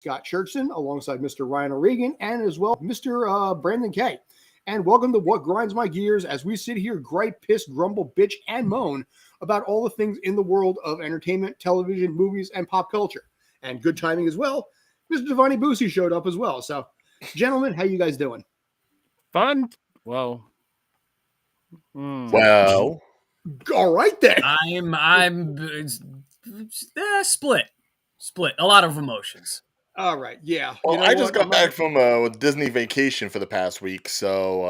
Scott Churchson alongside Mr. Ryan O'Regan and as well Mr. Brandon Kay. And welcome to What Grinds My Gears as we sit here, gripe, piss, grumble, bitch, and moan about all the things in the world of entertainment, television, movies, and pop culture. And good timing as well. Mr. Devani Boosie showed up as well. So, gentlemen, how you guys doing? Fun. Well. Well. All right then. I'm split. A lot of emotions. All right, yeah. Well, I just got back from a Disney vacation for the past week, so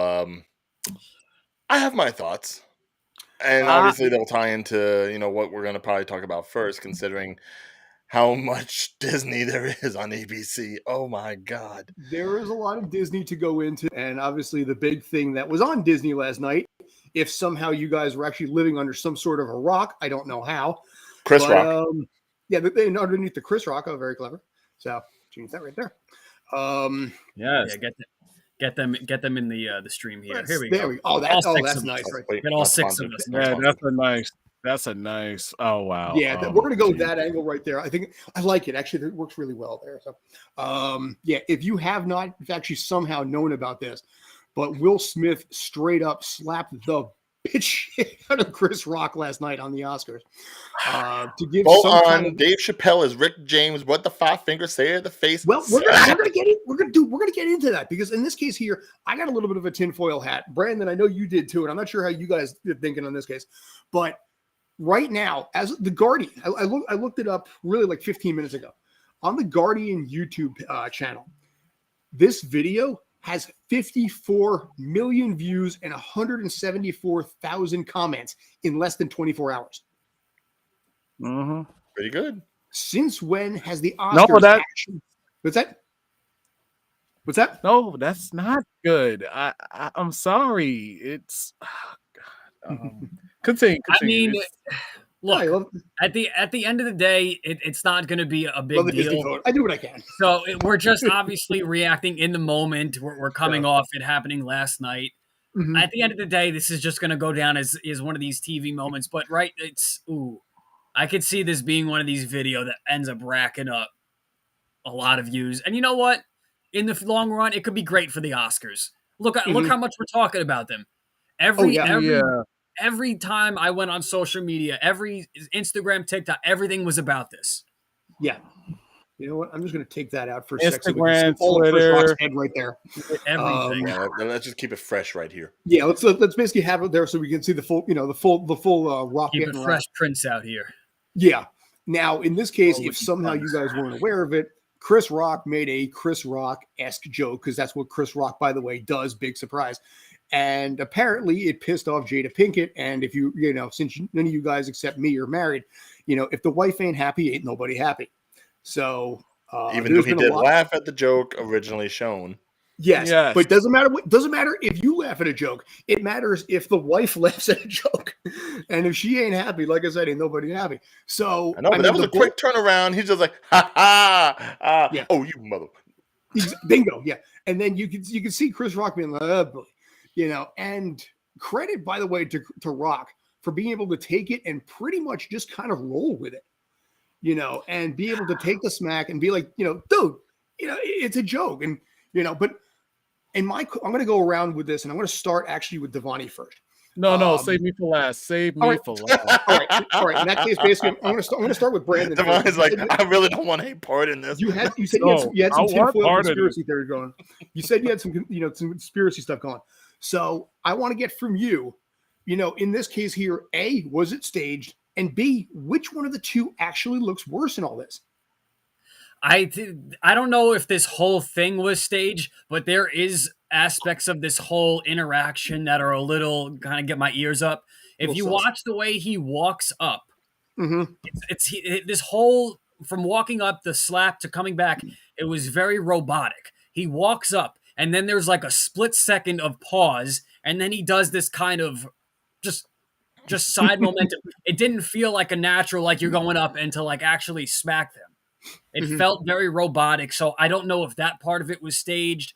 I have my thoughts. And obviously they'll tie into, what we're going to probably talk about first, considering how much Disney there is on ABC. Oh, my God. There is a lot of Disney to go into, and obviously the big thing that was on Disney last night, if somehow you guys were actually living under some sort of a rock, I don't know how. Chris Rock. Yeah, they underneath the Chris Rock. Oh, very clever. So, change that right there. Yes. Yeah, get them in the stream here. Here we go. Oh, that's nice. Right. Get all six of us. Yeah, that's a nice. Oh wow. Yeah, we're gonna go with that angle right there. I think I like it. Actually, it works really well there. So, yeah, if you have not actually somehow known about this, but Will Smith straight up slapped the bitch out of Chris Rock last night on the Oscars to give some kind of Dave Chappelle as Rick James. What the five fingers say to the face? Well, we're gonna get it. We're gonna get into that because in this case here, I got a little bit of a tinfoil hat. Brandon, I know you did too, and I'm not sure how you guys are thinking on this case, but right now, as the Guardian, I looked it up really like 15 minutes ago on the Guardian YouTube channel. This video has 54 million views and 174,000 comments in less than 24 hours. Mm-hmm. Pretty good. Since when has the Oscars What's that? What's that? No, that's not good. I'm sorry. It's continue. I mean, look, at the end of the day, it's not going to be a big deal. I do what I can. So we're just obviously reacting in the moment. We're coming off it happening last night. Mm-hmm. At the end of the day, this is just going to go down as one of these TV moments. But I could see this being one of these video that ends up racking up a lot of views. And you know what? In the long run, it could be great for the Oscars. Look how much we're talking about them. Every time I went on social media, every Instagram, TikTok, everything was about this. Yeah. You know what? I'm just going to take that out for a second. Instagram, Twitter, head right there. Everything. Let's just keep it fresh right here. Yeah, let's basically have it there so we can see the full, the full Rock. Keep a fresh Prince out here. Yeah. Now, in this case, if somehow you guys weren't aware of it, Chris Rock made a Chris Rock-esque joke because that's what Chris Rock, by the way, does. Big surprise. And apparently it pissed off Jada Pinkett. And if since none of you guys except me are married, if the wife ain't happy, ain't nobody happy. So even though he did laugh at the joke originally shown. Yes. But it doesn't matter if you laugh at a joke. It matters if the wife laughs at a joke. And if she ain't happy, like I said, ain't nobody happy. So I know, but that was a quick turnaround. He's just like, yeah. Oh, you mother. Bingo, yeah. And then you can see Chris Rock being like, oh, boy. And credit, by the way, to Rock for being able to take it and pretty much just kind of roll with it, and be able to take the smack and be like, dude, it's a joke. And, but I'm going to go around with this and I'm going to start actually with Devani first. No, save me for last. Save me for last. All right. In that case, basically, I'm going to start with Brandon. Devani's like, I really don't want any part in this. You said you had some tinfoil conspiracy theory going. You said you had some conspiracy stuff going. So I want to get from you, in this case here, A, was it staged? And B, which one of the two actually looks worse in all this? I don't know if this whole thing was staged, but there is aspects of this whole interaction that are a little kind of get my ears up. If you watch the way he walks up, it's this whole from walking up, the slap to coming back, it was very robotic. He walks up and then there's like a split second of pause. And then he does this kind of just side momentum. It didn't feel like a natural, like you're going up and to like actually smack them. It felt very robotic. So I don't know if that part of it was staged.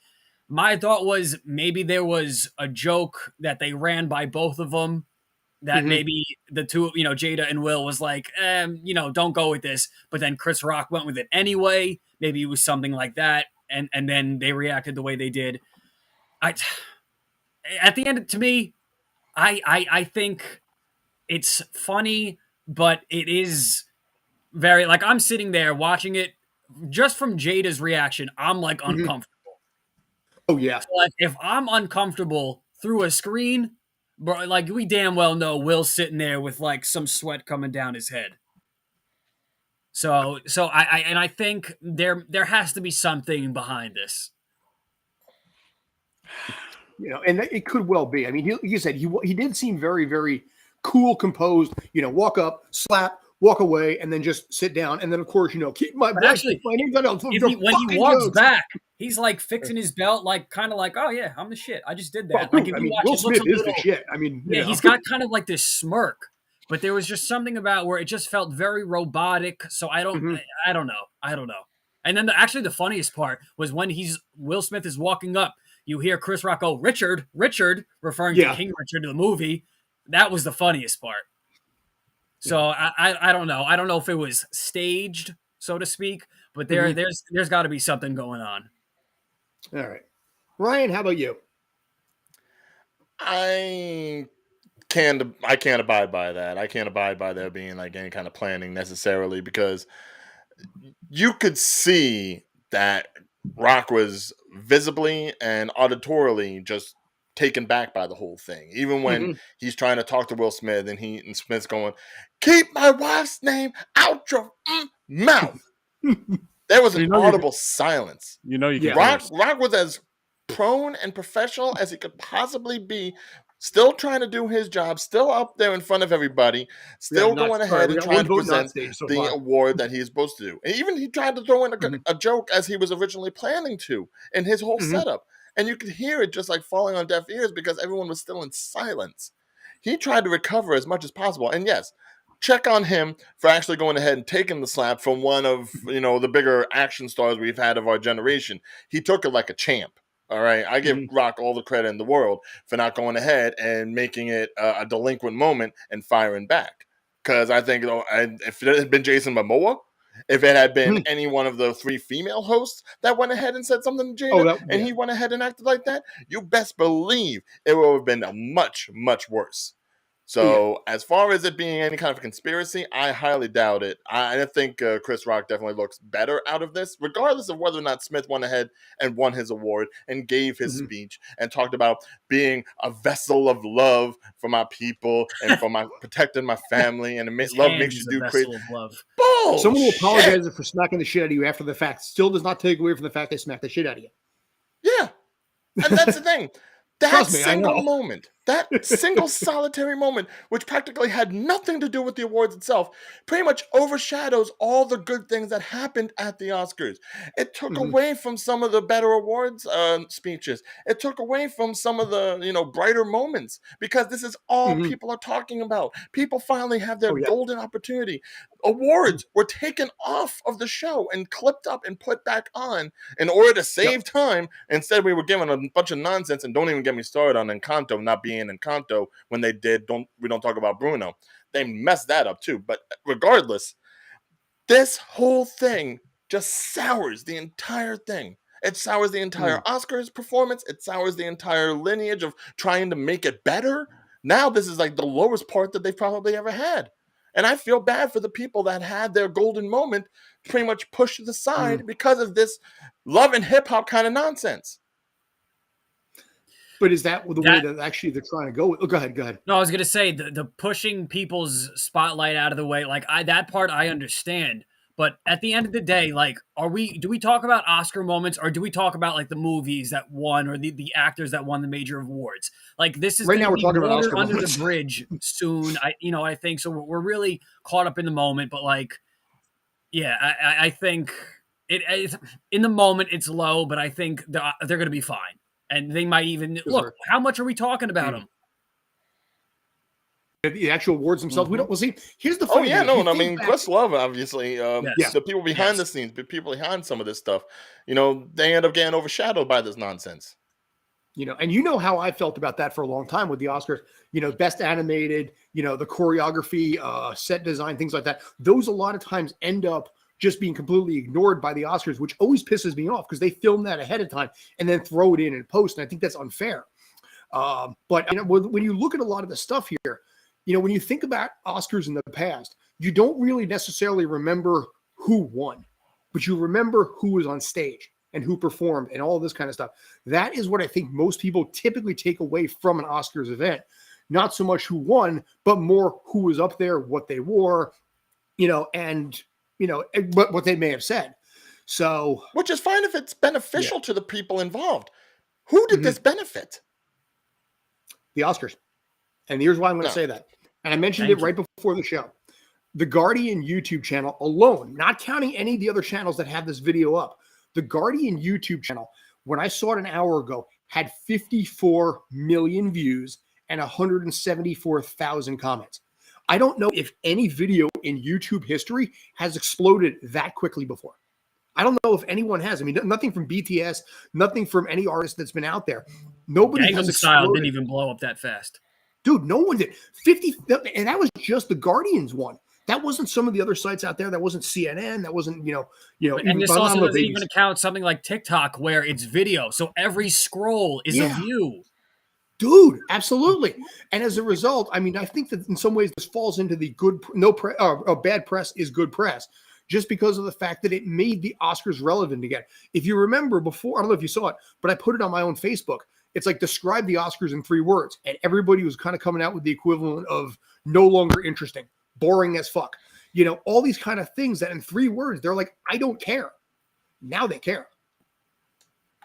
My thought was maybe there was a joke that they ran by both of them that maybe the two, Jada and Will was like, don't go with this. But then Chris Rock went with it anyway. maybe it was something like that, and then they reacted the way they did. At the end, to me, I think it's funny, but it is very like I'm sitting there watching it just from Jada's reaction. I'm like uncomfortable. Oh yeah. So, like if I'm uncomfortable through a screen, bro, like we damn well know Will's sitting there with like some sweat coming down his head. So I think there has to be something behind this. And it could well be. I mean, like you said, he did seem very, very cool, composed. Walk up, slap, walk away, and then just sit down. And then, of course, keep my But actually, my name down. when he walks back, he's like fixing his belt, like kind of like, oh yeah, I'm the shit. I just did that. Well, like if I you mean, watch, Will it looks Smith a is little, the shit. I mean, yeah, he's got kind of like this smirk, but there was just something about where it just felt very robotic. So I don't know. And then actually the funniest part was when Will Smith is walking up, you hear Chris Rock go, Richard, referring to King Richard, the movie. That was the funniest part. So I don't know. I don't know if it was staged, so to speak, but there's got to be something going on. All right, Ryan, how about you? I can't abide by that. I can't abide by there being like any kind of planning necessarily, because you could see that Rock was visibly and auditorily just taken back by the whole thing. Even when he's trying to talk to Will Smith and Smith's going, "Keep my wife's name out your mouth." There was an audible silence. You can Rock was as prone and professional as he could possibly be, still trying to do his job, still up there in front of everybody, still going ahead and trying to present the award that he's supposed to do. And even he tried to throw in a joke as he was originally planning to in his whole setup. And you could hear it just like falling on deaf ears because everyone was still in silence. He tried to recover as much as possible. And yes, check on him for actually going ahead and taking the slap from one of, the bigger action stars we've had of our generation. He took it like a champ. All right, I give Rock all the credit in the world for not going ahead and making it a delinquent moment and firing back. Because I think if it had been Jason Momoa, if it had been any one of the 3 female hosts that went ahead and said something to Jada, he went ahead and acted like that, you best believe it would have been much, much worse. So as far as it being any kind of conspiracy, I highly doubt it. I think Chris Rock definitely looks better out of this, regardless of whether or not Smith went ahead and won his award and gave his speech and talked about being a vessel of love for my people and for my protecting my family, and love makes you do crazy. Bullshit. Someone will apologize for smacking the shit out of you after the fact. Still does not take away from the fact they smacked the shit out of you. Yeah, and that's the thing. That single solitary moment, which practically had nothing to do with the awards itself, pretty much overshadows all the good things that happened at the Oscars. It took away from some of the better awards speeches. It took away from some of the brighter moments, because this is all people are talking about. People finally have their golden opportunity. Awards were taken off of the show and clipped up and put back on in order to save time. Instead, we were given a bunch of nonsense, and don't even get me started on Encanto not being Encanto when they did. We don't talk about Bruno. They messed that up too. But regardless, this whole thing just sours the entire thing. It sours the entire Oscars performance. It sours the entire lineage of trying to make it better. Now this is like the lowest part that they've probably ever had. And I feel bad for the people that had their golden moment pretty much pushed to the side because of this love and hip hop kind of nonsense. But is that the way that actually they're trying to go with? Oh, go ahead. No, I was going to say the pushing people's spotlight out of the way. Like that part I understand. But at the end of the day, like, do we talk about Oscar moments, or do we talk about like the movies that won, or the actors that won the major awards? Like this is right now we're talking about Oscar under moments. The bridge soon. I think so. We're really caught up in the moment, but like, yeah, I think it in the moment it's low, but I think they're going to be fine, and they might even look. How much are we talking about them? The actual awards themselves, we don't. We'll see. Here's the funny thing. I mean, Questlove, obviously, the people behind the scenes, the people behind some of this stuff, they end up getting overshadowed by this nonsense. And how I felt about that for a long time with the Oscars. Best animated, the choreography, set design, things like that. Those a lot of times end up just being completely ignored by the Oscars, which always pisses me off because they film that ahead of time and then throw it in post. And I think that's unfair. But when you look at a lot of the stuff here, when you think about Oscars in the past, you don't really necessarily remember who won, but you remember who was on stage and who performed and all this kind of stuff. That is what I think most people typically take away from an Oscars event. Not so much who won, but more who was up there, what they wore, and what they may have said. So, which is fine if it's beneficial to the people involved. Who did this benefit? The Oscars. And here's why I'm going to say that. And I mentioned it right before the show. The Guardian YouTube channel alone, not counting any of the other channels that have this video up, the Guardian YouTube channel, when I saw it an hour ago, had 54 million views and 174,000 comments. I don't know if any video in YouTube history has exploded that quickly before. I don't know if anyone has. I mean, nothing from BTS, nothing from any artist that's been out there. Nobody Gangnam has Style exploded. didn't even blow up that fast. Dude, no one did. 50, and that was just the Guardians one. That wasn't some of the other sites out there. That wasn't CNN. That wasn't, And this also doesn't even account something like TikTok where it's video. So every scroll is a view. Dude, absolutely. And as a result, I mean, I think that in some ways this falls into the bad press is good press, just because of the fact that it made the Oscars relevant again. If you remember before, I don't know if you saw it, but I put it on my own Facebook. It's like describe the Oscars in 3 words. And everybody was kind of coming out with the equivalent of no longer interesting, boring as fuck. All these kind of things that in 3 words, they're like, I don't care. Now they care.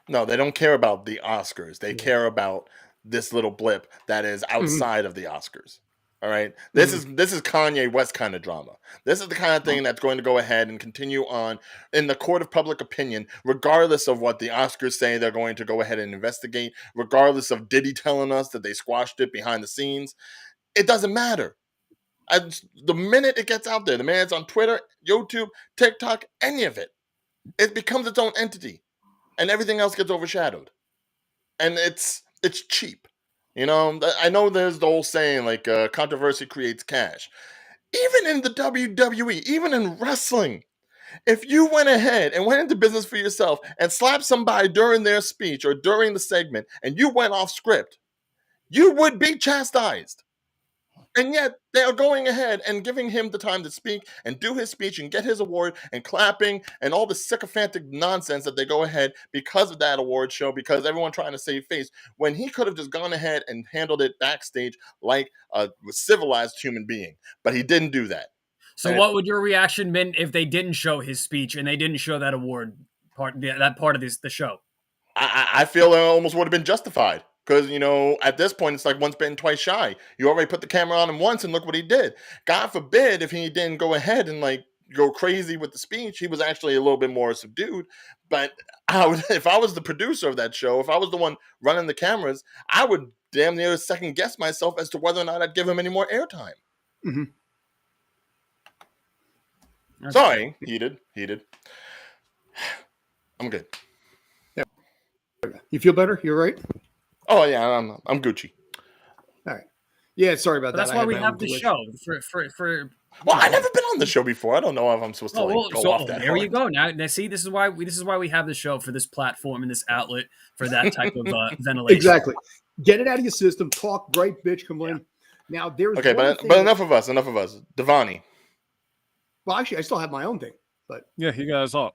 No, they don't care about the Oscars. They care about this little blip that is outside of the Oscars. All right. This is Kanye West kind of drama. This is the kind of thing that's going to go ahead and continue on in the court of public opinion, regardless of what the Oscars say they're going to go ahead and investigate, regardless of Diddy telling us that they squashed it behind the scenes. It doesn't matter. The minute it gets out there, the minute it's on Twitter, YouTube, TikTok, any of it, it becomes its own entity and everything else gets overshadowed. And it's cheap. I know there's the old saying, like, controversy creates cash. Even in the WWE, even in wrestling, if you went ahead and went into business for yourself and slapped somebody during their speech or during the segment and you went off script, you would be chastised. And yet they are going ahead and giving him the time to speak and do his speech and get his award and clapping and all the sycophantic nonsense that they go ahead because of that award show, because everyone trying to save face, when he could have just gone ahead and handled it backstage like a civilized human being. But he didn't do that. So what would your reaction been if they didn't show his speech and they didn't show that award part, that part of the show? I feel it almost would have been justified. Because, at this point, it's like once bitten, twice shy. You already put the camera on him once and look what he did. God forbid if he didn't go ahead and go crazy with the speech. He was actually a little bit more subdued. But if I was the producer of that show, if I was the one running the cameras, I would damn near second guess myself as to whether or not I'd give him any more airtime. Okay. Sorry, heated. I'm good. Yeah. You feel better? You're right? Oh, yeah, I'm Gucci. All right. Yeah, sorry about that. That's why we have the show for. Well, I've never been on the show before. I don't know if I'm supposed to go off that. There you go. Now, see, this is why we have the show, for this platform and this outlet for that type of ventilation. Exactly. Get it out of your system. Talk, gripe, bitch, complain. Yeah. Now there's okay, but enough of us. Devani. Well, actually, I still have my own thing, but yeah, you guys up.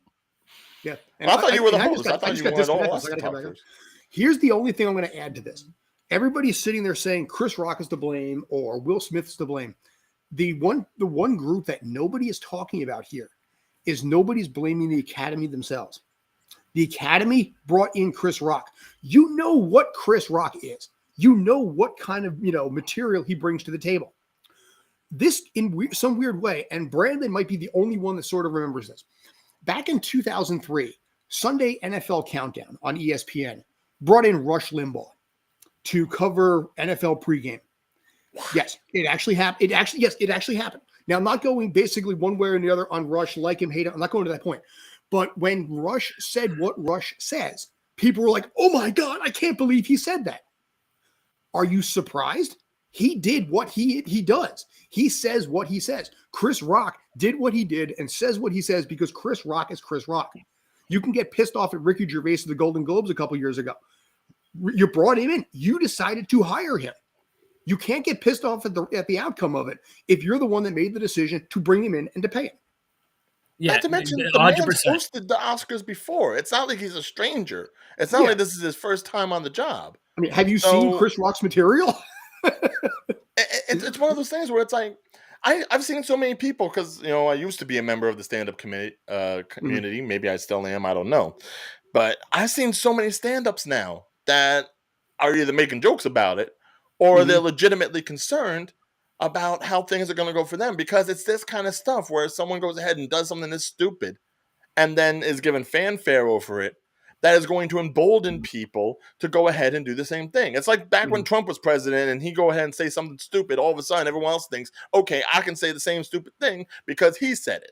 Yeah, and I thought you were the host. I thought you wanted all us to talk first. Here's the only thing I'm going to add to this. Everybody's sitting there saying Chris Rock is to blame or Will Smith's to blame. The one group that nobody is talking about here is nobody's blaming the Academy themselves. The Academy brought in Chris Rock. You know what Chris Rock is. You know what kind of material he brings to the table. This, in some weird way, and Brandon might be the only one that sort of remembers this. Back in 2003, Sunday NFL Countdown on ESPN brought in Rush Limbaugh to cover NFL pregame. Yes, it actually happened. It actually happened. Now, I'm not going basically one way or the other on Rush, like him, hate him. I'm not going to that point. But when Rush said what Rush says, people were like, oh my God, I can't believe he said that. Are you surprised? He did what he does. He says what he says. Chris Rock did what he did and says what he says because Chris Rock is Chris Rock. You can get pissed off at Ricky Gervais of the Golden Globes a couple years ago. You brought him in. You decided to hire him. You can't get pissed off at the outcome of it if you're the one that made the decision to bring him in and to pay him. Yeah, Not to mention, the 100%. man's hosted the Oscars before. It's not like he's a stranger. It's not like this is his first time on the job. I mean, have you seen Chris Rock's material? It's one of those things where it's like, I've seen so many people because, I used to be a member of the stand-up community. Maybe I still am. I don't know. But I've seen so many stand-ups now that are either making jokes about it or they're legitimately concerned about how things are going to go for them, because it's this kind of stuff where someone goes ahead and does something that's stupid and then is given fanfare over it that is going to embolden people to go ahead and do the same thing. It's like back when Trump was president and he go ahead and say something stupid, all of a sudden everyone else thinks, okay, I can say the same stupid thing because he said it.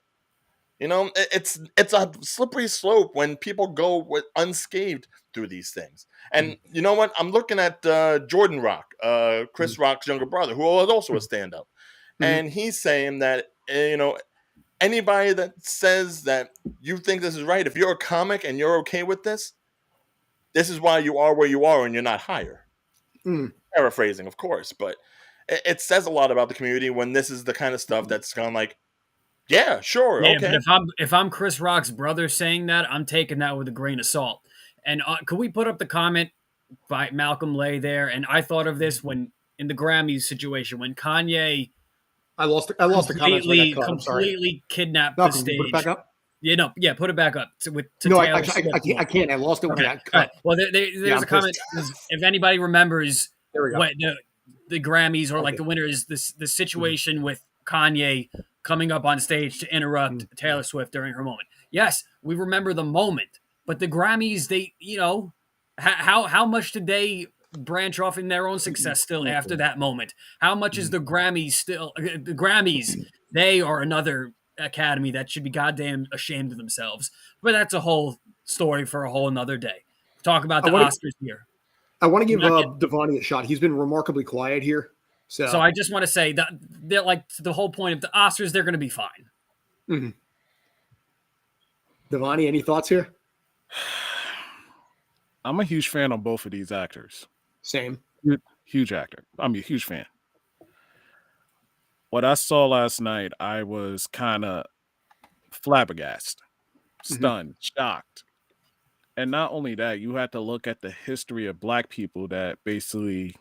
It's a slippery slope when people go unscathed through these things. And you know what? I'm looking at Jordan Rock, Chris Rock's younger brother, who is also a stand-up. And he's saying that, anybody that says that you think this is right, if you're a comic and you're okay with this is why you are where you are and you're not higher. Paraphrasing, of course, but it says a lot about the community when this is the kind of stuff that's kind of like, yeah, sure, yeah, okay. But if I'm Chris Rock's brother saying that, I'm taking that with a grain of salt. And could we put up the comment by Malcolm Lay there? And I thought of this when in the Grammys situation when Kanye. I lost the comments when I cut. Completely kidnapped Malcolm, the stage. put it back up. Put it back up. I can't. I lost it when I cut. Right. Well, there's a comment. If anybody remembers what the Grammys or like the winners, the situation with Kanye coming up on stage to interrupt Taylor Swift during her moment. Yes, we remember the moment, but the Grammys, they, how much did they branch off in their own success still after that moment? How much is the Grammys still? The Grammys, they are another academy that should be goddamn ashamed of themselves. But that's a whole story for a whole another day. Talk about the Oscars here. I want to give Devani a shot. He's been remarkably quiet here. So I just want to say that they're like the whole point of the Oscars, they're going to be fine. Devani, any thoughts here? I'm a huge fan of both of these actors. Same. Huge actor. I'm a huge fan. What I saw last night, I was kind of flabbergasted, stunned, shocked. And not only that, you had to look at the history of Black people that basically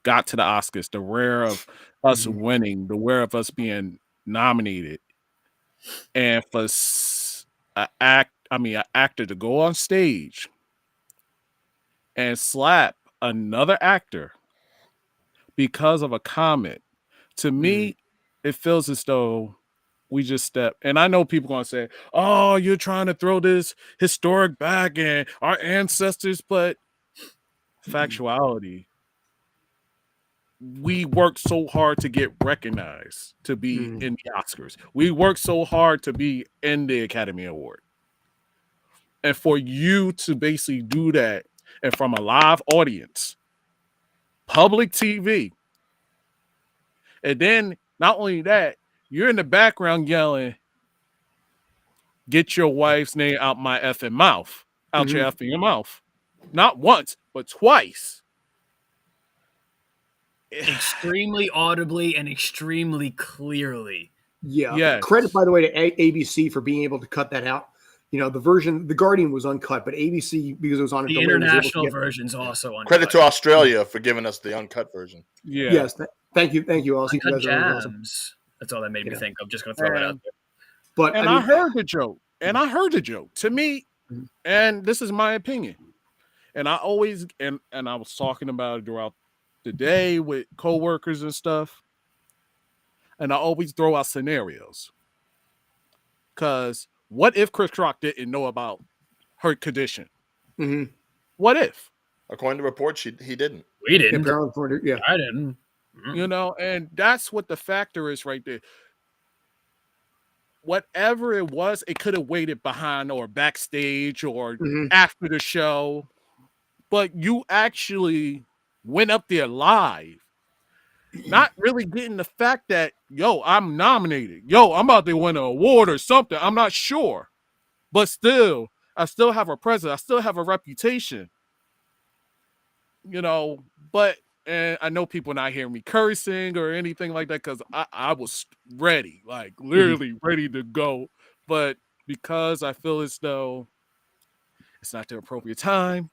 got to the Oscars, the rare of us winning, the rare of us being nominated. And for an actor to go on stage and slap another actor because of a comment, to me, it feels as though we just stepped. And I know people going to say, oh, you're trying to throw this historic back and our ancestors, but factuality, we worked so hard to get recognized to be in the Oscars. We worked so hard to be in the Academy Award. And for you to basically do that and from a live audience, public TV, and then not only that, you're in the background yelling, get your wife's name out my effing mouth, out your effing mouth. Not once, but twice. Extremely audibly and extremely clearly. Yeah. Credit, by the way, to ABC for being able to cut that out. The version, The Guardian was uncut, but ABC, because it was on a the delay, international version's also uncut. Credit to Australia for giving us the uncut version. Yeah. Yes. Thank you, Elsie. Uncut Gems. That's all that made me think. I'm just going to throw that out there. But I heard the joke. To me, and this is my opinion, and I always and I was talking about it throughout the day with coworkers and stuff, and I always throw out scenarios. Because what if Chris Rock didn't know about her condition? What if? According to reports, he didn't. We didn't. Yeah. I didn't. And that's what the factor is right there. Whatever it was, it could have waited behind or backstage or after the show. But you actually went up there live, not really getting the fact that, yo, I'm nominated. Yo, I'm about to win an award or something. I'm not sure. But still, I still have a presence. I still have a reputation. You know, but and I know people not hearing me cursing or anything like that because I was ready, like literally ready to go. But because I feel as though it's not the appropriate time,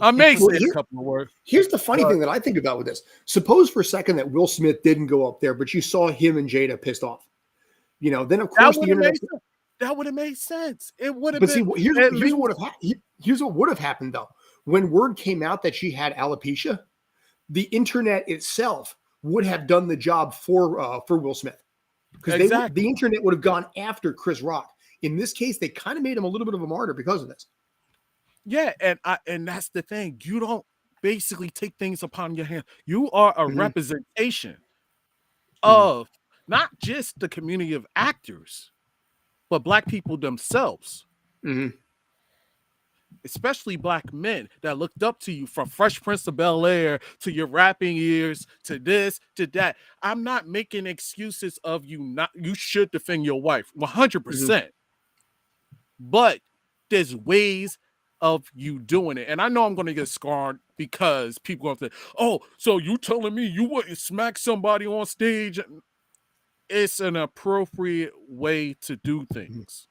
I may say a couple of words. Here's the funny thing that I think about with this. Suppose for a second that Will Smith didn't go up there, but you saw him and Jada pissed off. You know, then of course the internet. That would have made sense. It would have but been. See, here's what would have happened though. When word came out that she had alopecia, the internet itself would have done the job for Will Smith, because the internet would have gone after Chris Rock. In this case, they kind of made him a little bit of a martyr because of this. Yeah, and that's the thing. You don't basically take things upon your hand. You are a representation of not just the community of actors, but Black people themselves. Especially Black men that looked up to you, from Fresh Prince of Bel-Air to your rapping years to this to that. I'm not making excuses of you should defend your wife 100%. But there's ways of you doing it. And I know I'm going to get scarred because people are going to say, oh, so you telling me you wouldn't smack somebody on stage? It's an appropriate way to do things.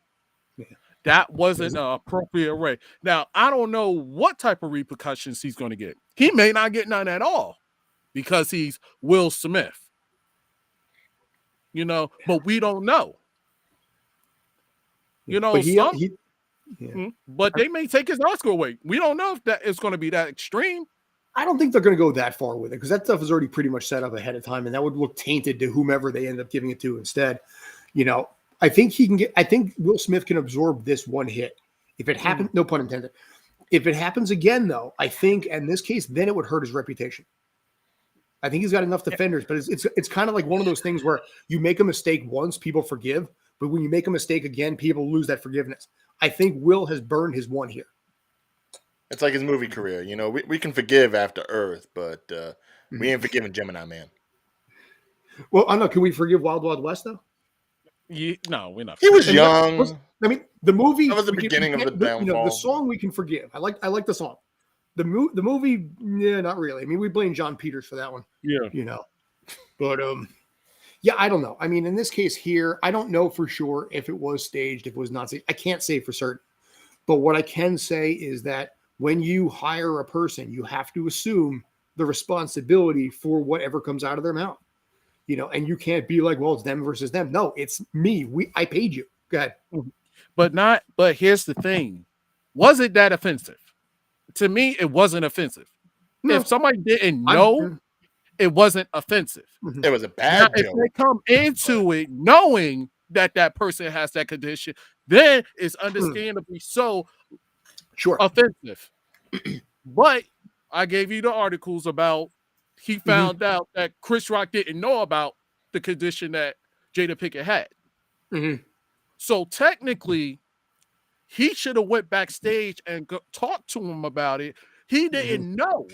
That wasn't an appropriate way. Now, I don't know what type of repercussions he's going to get. He may not get none at all because he's Will Smith. You know, but we don't know. You know, but they may take his Oscar away. We don't know if that is going to be that extreme. I don't think they're going to go that far with it because that stuff is already pretty much set up ahead of time, and that would look tainted to whomever they end up giving it to instead. You know, I think Will Smith can absorb this one hit. If it happens, no pun intended. If it happens again, though, I think in this case, then it would hurt his reputation. I think he's got enough defenders, but it's kind of like one of those things where you make a mistake once, people forgive, but when you make a mistake again, people lose that forgiveness. I think Will has burned his one here. It's like his movie career. You know, we can forgive after Earth, but we ain't forgiving Gemini Man. Well, I don't know. Can we forgive Wild Wild West, though? No, we're not. He was young. I mean, the movie. That was the beginning of the downfall. You know, the song we can forgive. I like the song. The movie, yeah, not really. I mean, we blame John Peters for that one. Yeah. You know. But yeah, I don't know. I mean, in this case here, I don't know for sure if it was staged, if it was not staged. I can't say for certain. But what I can say is that when you hire a person, you have to assume the responsibility for whatever comes out of their mouth. You know, and you can't be like, well, it's them versus them. No, it's me. I paid you. Go ahead. But here's the thing. Was it that offensive? To me, it wasn't offensive. No. If somebody didn't know, it wasn't offensive. It was a bad joke. If they come into it knowing that person has that condition, then it's understandably so offensive. But I gave you the articles about he found out that Chris Rock didn't know about the condition that Jada Pinkett had. So technically, he should have went backstage and talked to him about it. He didn't know.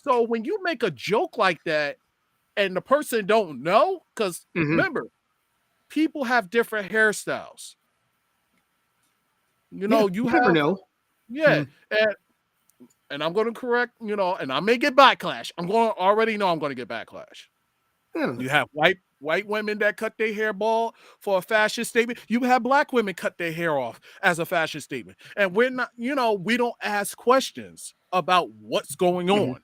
So when you make a joke like that and the person don't know, because remember, people have different hairstyles. You know, you never know. Yeah. And I'm going to correct, you know, and I may get backlash. I'm going to get backlash. You have white women that cut their hair bald for a fashion statement. You have Black women cut their hair off as a fashion statement. And we're not, you know, we don't ask questions about what's going on.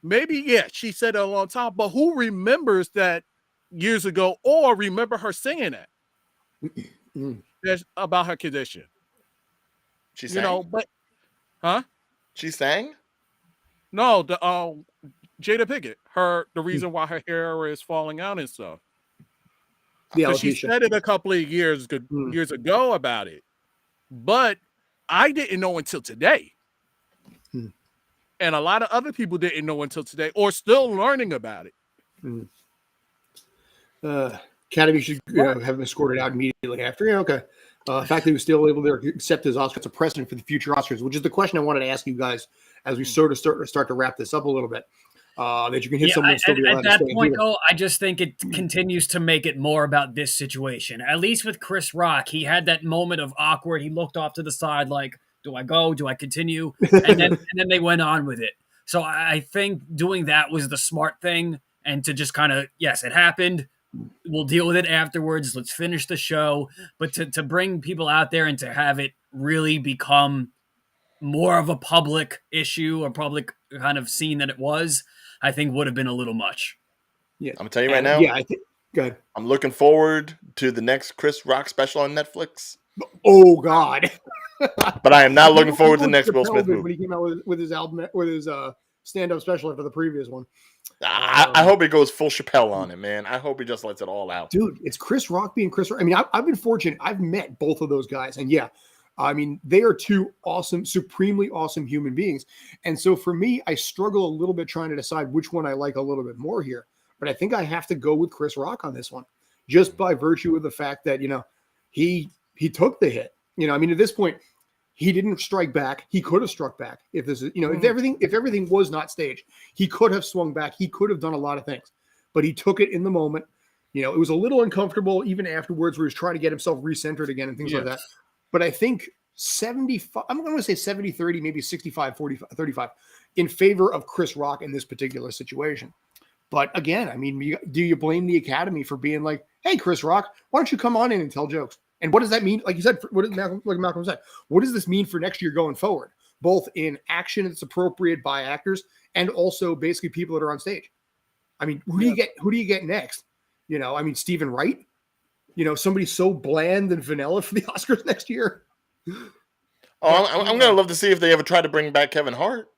Maybe, yeah, she said it a long time, but who remembers that years ago or remember her singing that? That's about her condition. She sang? You know, but, huh? She sang? No, the Jada Pinkett. The reason why her hair is falling out and stuff. Because she said it a couple of years ago about it, but I didn't know until today, and a lot of other people didn't know until today, or still learning about it. Academy should have been escorted out immediately after. Yeah, okay. The fact that he was still able to accept his Oscar, it's a precedent for the future Oscars, which is the question I wanted to ask you guys as we sort of start to wrap this up a little bit. That you can hit someone still be allowed at to that stay in point, theater. though, I just think it continues to make it more about this situation. At least with Chris Rock, he had that moment of awkward. He looked off to the side, like, "Do I go? Do I continue?" And then they went on with it. So I think doing that was the smart thing, and to just kind of, yes, it happened. We'll deal with it afterwards. Let's finish the show. But to bring people out there and to have it really become more of a public issue or public kind of scene than it was, I think would have been a little much. Yeah, I'm gonna tell you right now. Yeah, I think. Good. I'm looking forward to the next Chris Rock special on Netflix. Oh God. But I am not looking forward to the next Will Smith when movie. he came out with his album, with his stand-up special after the previous one. I hope he goes full Chappelle on it, man. I hope he just lets it all out. Dude, it's Chris Rock being Chris Rock. I mean, I've been fortunate. I've met both of those guys. And yeah, I mean, they are two awesome, supremely awesome human beings. And so for me, I struggle a little bit trying to decide which one I like a little bit more here. But I think I have to go with Chris Rock on this one, just by virtue of the fact that, you know, he took the hit. You know, I mean, at this point, he didn't strike back. He could have struck back if this is, you know, if everything was not staged, he could have swung back. He could have done a lot of things, but he took it in the moment. You know, it was a little uncomfortable even afterwards, where he was trying to get himself recentered again and things like that. But I think 75, I'm going to say 70-30, maybe 65-35 in favor of Chris Rock in this particular situation. But again, I mean, do you blame the Academy for being like, hey, Chris Rock, why don't you come on in and tell jokes? And what does that mean? Like you said, like Malcolm said, what does this mean for next year going forward? Both in action that's appropriate by actors and also basically people that are on stage. I mean, who do you get next? You know, I mean, Stephen Wright, you know, somebody so bland and vanilla for the Oscars next year. Oh, I'm going to love to see if they ever try to bring back Kevin Hart.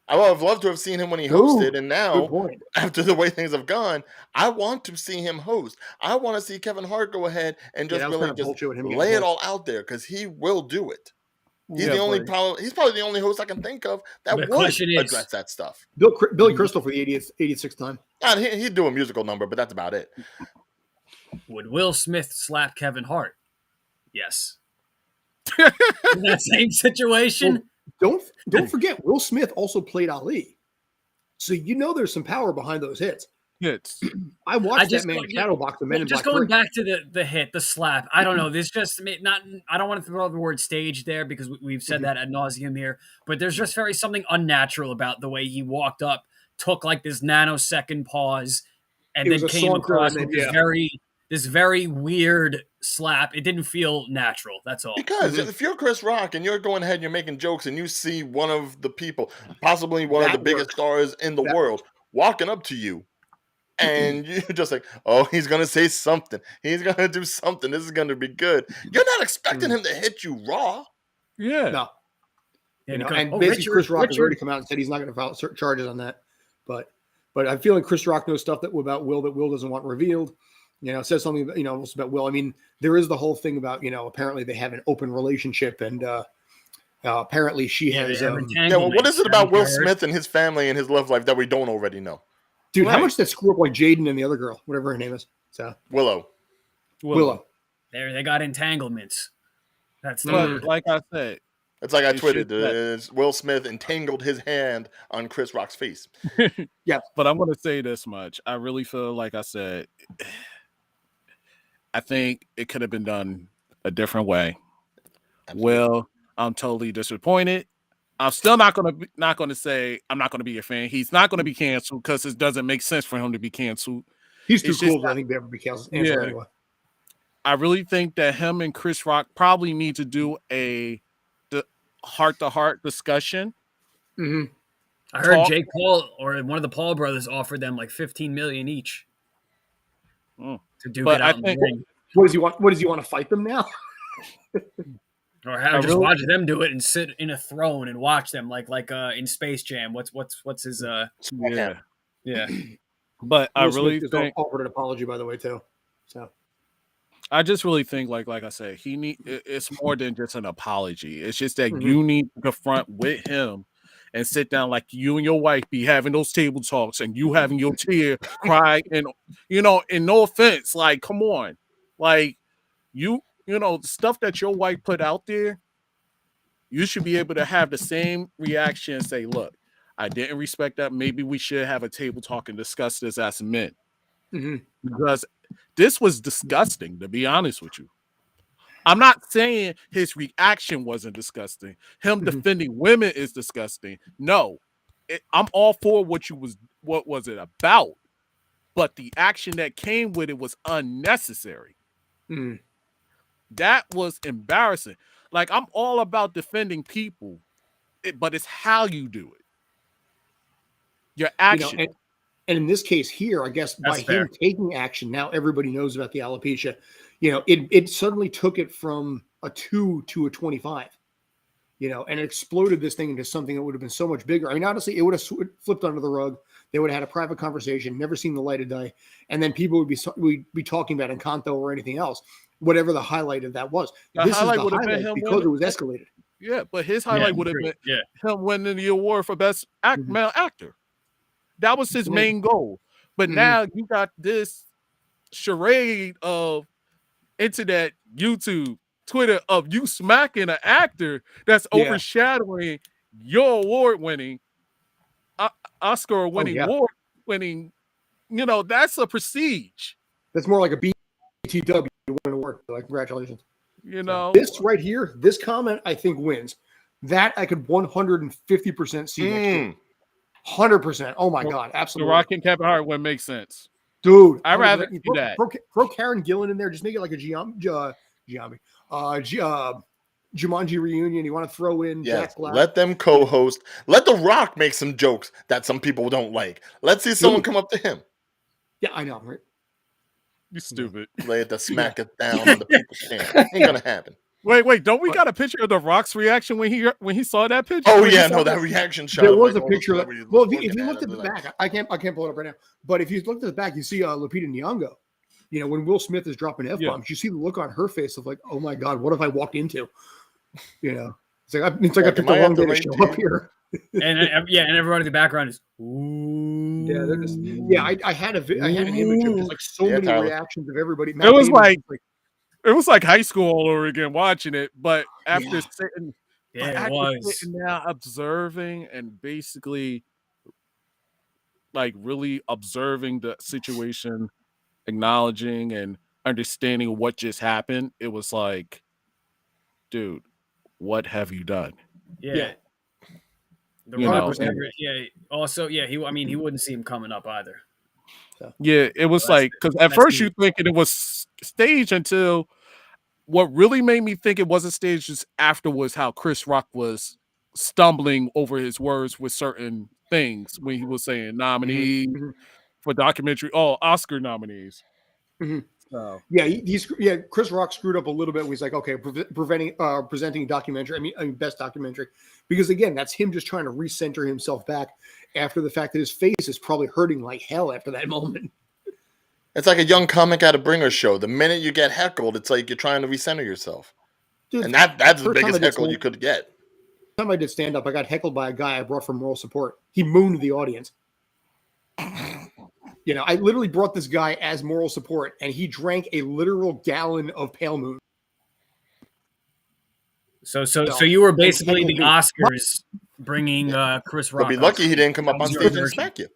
I would have loved to have seen him when he hosted, and now, after the way things have gone, I want to see him host. I want to see Kevin Hart go ahead and just really just lay it all out there, because he will do it. He's he's probably the only host I can think of that would address that stuff. Billy Crystal for the 86th time. He'd do a musical number, but that's about it. Would Will Smith slap Kevin Hart? Yes. In that same situation. Well, don't forget, Will Smith also played Ali, so you know there's some power behind those hits. I watched that man shadowbox the Men in Black. Just going back to the hit, the slap. I don't know. This just not. I don't want to throw the word stage there, because we've said that ad nauseum here. But there's just something unnatural about the way he walked up, took like this nanosecond pause, and then came across with this very weird slap. It didn't feel natural. That's all. Because if you're Chris Rock and you're going ahead and you're making jokes, and you see one of the people, possibly one of the biggest stars in the world, walking up to you, and you're just like, oh, he's going to say something. He's going to do something. This is going to be good. You're not expecting him to hit you raw. Yeah. No. You know, and basically Chris Rock has already come out and said he's not going to file charges on that. But I'm feeling Chris Rock knows stuff about Will that Will doesn't want revealed. You know, says something, you know, about Will. I mean, there is the whole thing about, you know, apparently they have an open relationship, and apparently she has. Well, what is it about Will Smith and his family and his love life that we don't already know? Dude, how much did that screw up like Jaden and the other girl, whatever her name is? So Willow. They got entanglements. That's like I said. It's like I tweeted. Will Smith entangled his hand on Chris Rock's face. Yeah, but I'm going to say this much. I really feel like I said. I think it could have been done a different way. Absolutely. Well, I'm totally disappointed. I'm still not going to say I'm not going to be a fan. He's not going to be canceled because it doesn't make sense for him to be canceled. He's too cool. I think they ever be canceled anyway. I really think that him and Chris Rock probably need to do a heart-to-heart discussion. Mm-hmm. I heard Jake Paul or one of the Paul brothers offered them like $15 million each. To do it out in the ring. What does he want? What does he want to fight them now? Or just watch them do it and sit in a throne and watch them like in Space Jam. What's his yeah. But I really think offered an apology, by the way, too. So I just really think like I said, it's more than just an apology. It's just that you need to confront with him and sit down like you and your wife be having those table talks, and you having your tear cry, and and no offense, like come on, like you stuff that your wife put out there, you should be able to have the same reaction and say, look, I didn't respect that. Maybe we should have a table talk and discuss this as men. Because this was disgusting, to be honest with you. I'm not saying his reaction wasn't disgusting. Him defending women is disgusting. No, I'm all for what was it about, but the action that came with it was unnecessary. That was embarrassing. Like, I'm all about defending people, but it's how you do it. Your action. And in this case here, I guess by him taking action, now everybody knows about the alopecia. It suddenly took it from a 2 to a 25. And it exploded this thing into something that would have been so much bigger. I mean, honestly, it would have flipped under the rug. They would have had a private conversation, never seen the light of day, and then people would be talking about Encanto or anything else, whatever the highlight of that was. This is the highlight because it was escalated. Yeah, but his highlight would have been him winning the award for best male actor. That was his main goal. But now you got this charade of internet, YouTube, Twitter of you smacking an actor that's overshadowing your award-winning, Oscar-winning, award-winning. That's a prestige. That's more like a BTW to win an award. Like, congratulations. This right here, this comment, I think wins. That I could 150% see next year. 100%. Oh my God, absolutely. The Rock and Kevin Hart would make sense, dude. I'd rather do that. Throw Karen Gillan in there. Just make it like a Jumanji reunion. You want to throw in Jack Black? Let them co-host. Let The Rock make some jokes that some people don't like. Let's see someone come up to him. Yeah, I know, right? You stupid. Lay it to smack it down on the people's stand. Ain't gonna happen. Wait! Don't we got a picture of The Rock's reaction when he saw that picture? Oh yeah, no, that reaction shot. There was a picture. Well, if you looked at the back, I can't pull it up right now. But if you looked at the back, you see Lupita Nyong'o. When Will Smith is dropping F-bombs, you see the look on her face of like, oh my God, what have I walked into? It's like I picked the wrong day to show up here. and everyone in the background is ooh. I had an image of just like so many reactions of everybody. It was like high school all over again watching it, but after sitting now observing and basically like really observing the situation, acknowledging and understanding what just happened, it was like, dude, what have you done? Yeah. Also, he wouldn't see him coming up either. So. Yeah, it was like, because at first you thinking it was staged until what really made me think it wasn't staged is afterwards how Chris Rock was stumbling over his words with certain things when he was saying nominees for documentary, Oscar nominees. So. Chris Rock screwed up a little bit. He's like, okay, presenting documentary. I mean, best documentary, because again, that's him just trying to recenter himself back after the fact that his face is probably hurting like hell after that moment. It's like a young comic at a bringer show. The minute you get heckled, it's like you're trying to recenter yourself, and that's the biggest heckle you could get. The time I did stand up, I got heckled by a guy I brought from Moral Support. He mooned the audience. I literally brought this guy as moral support, and he drank a literal gallon of Pale Moon. So you were basically the Oscars bringing Chris Rock. But be lucky he didn't come up on stage and smack you.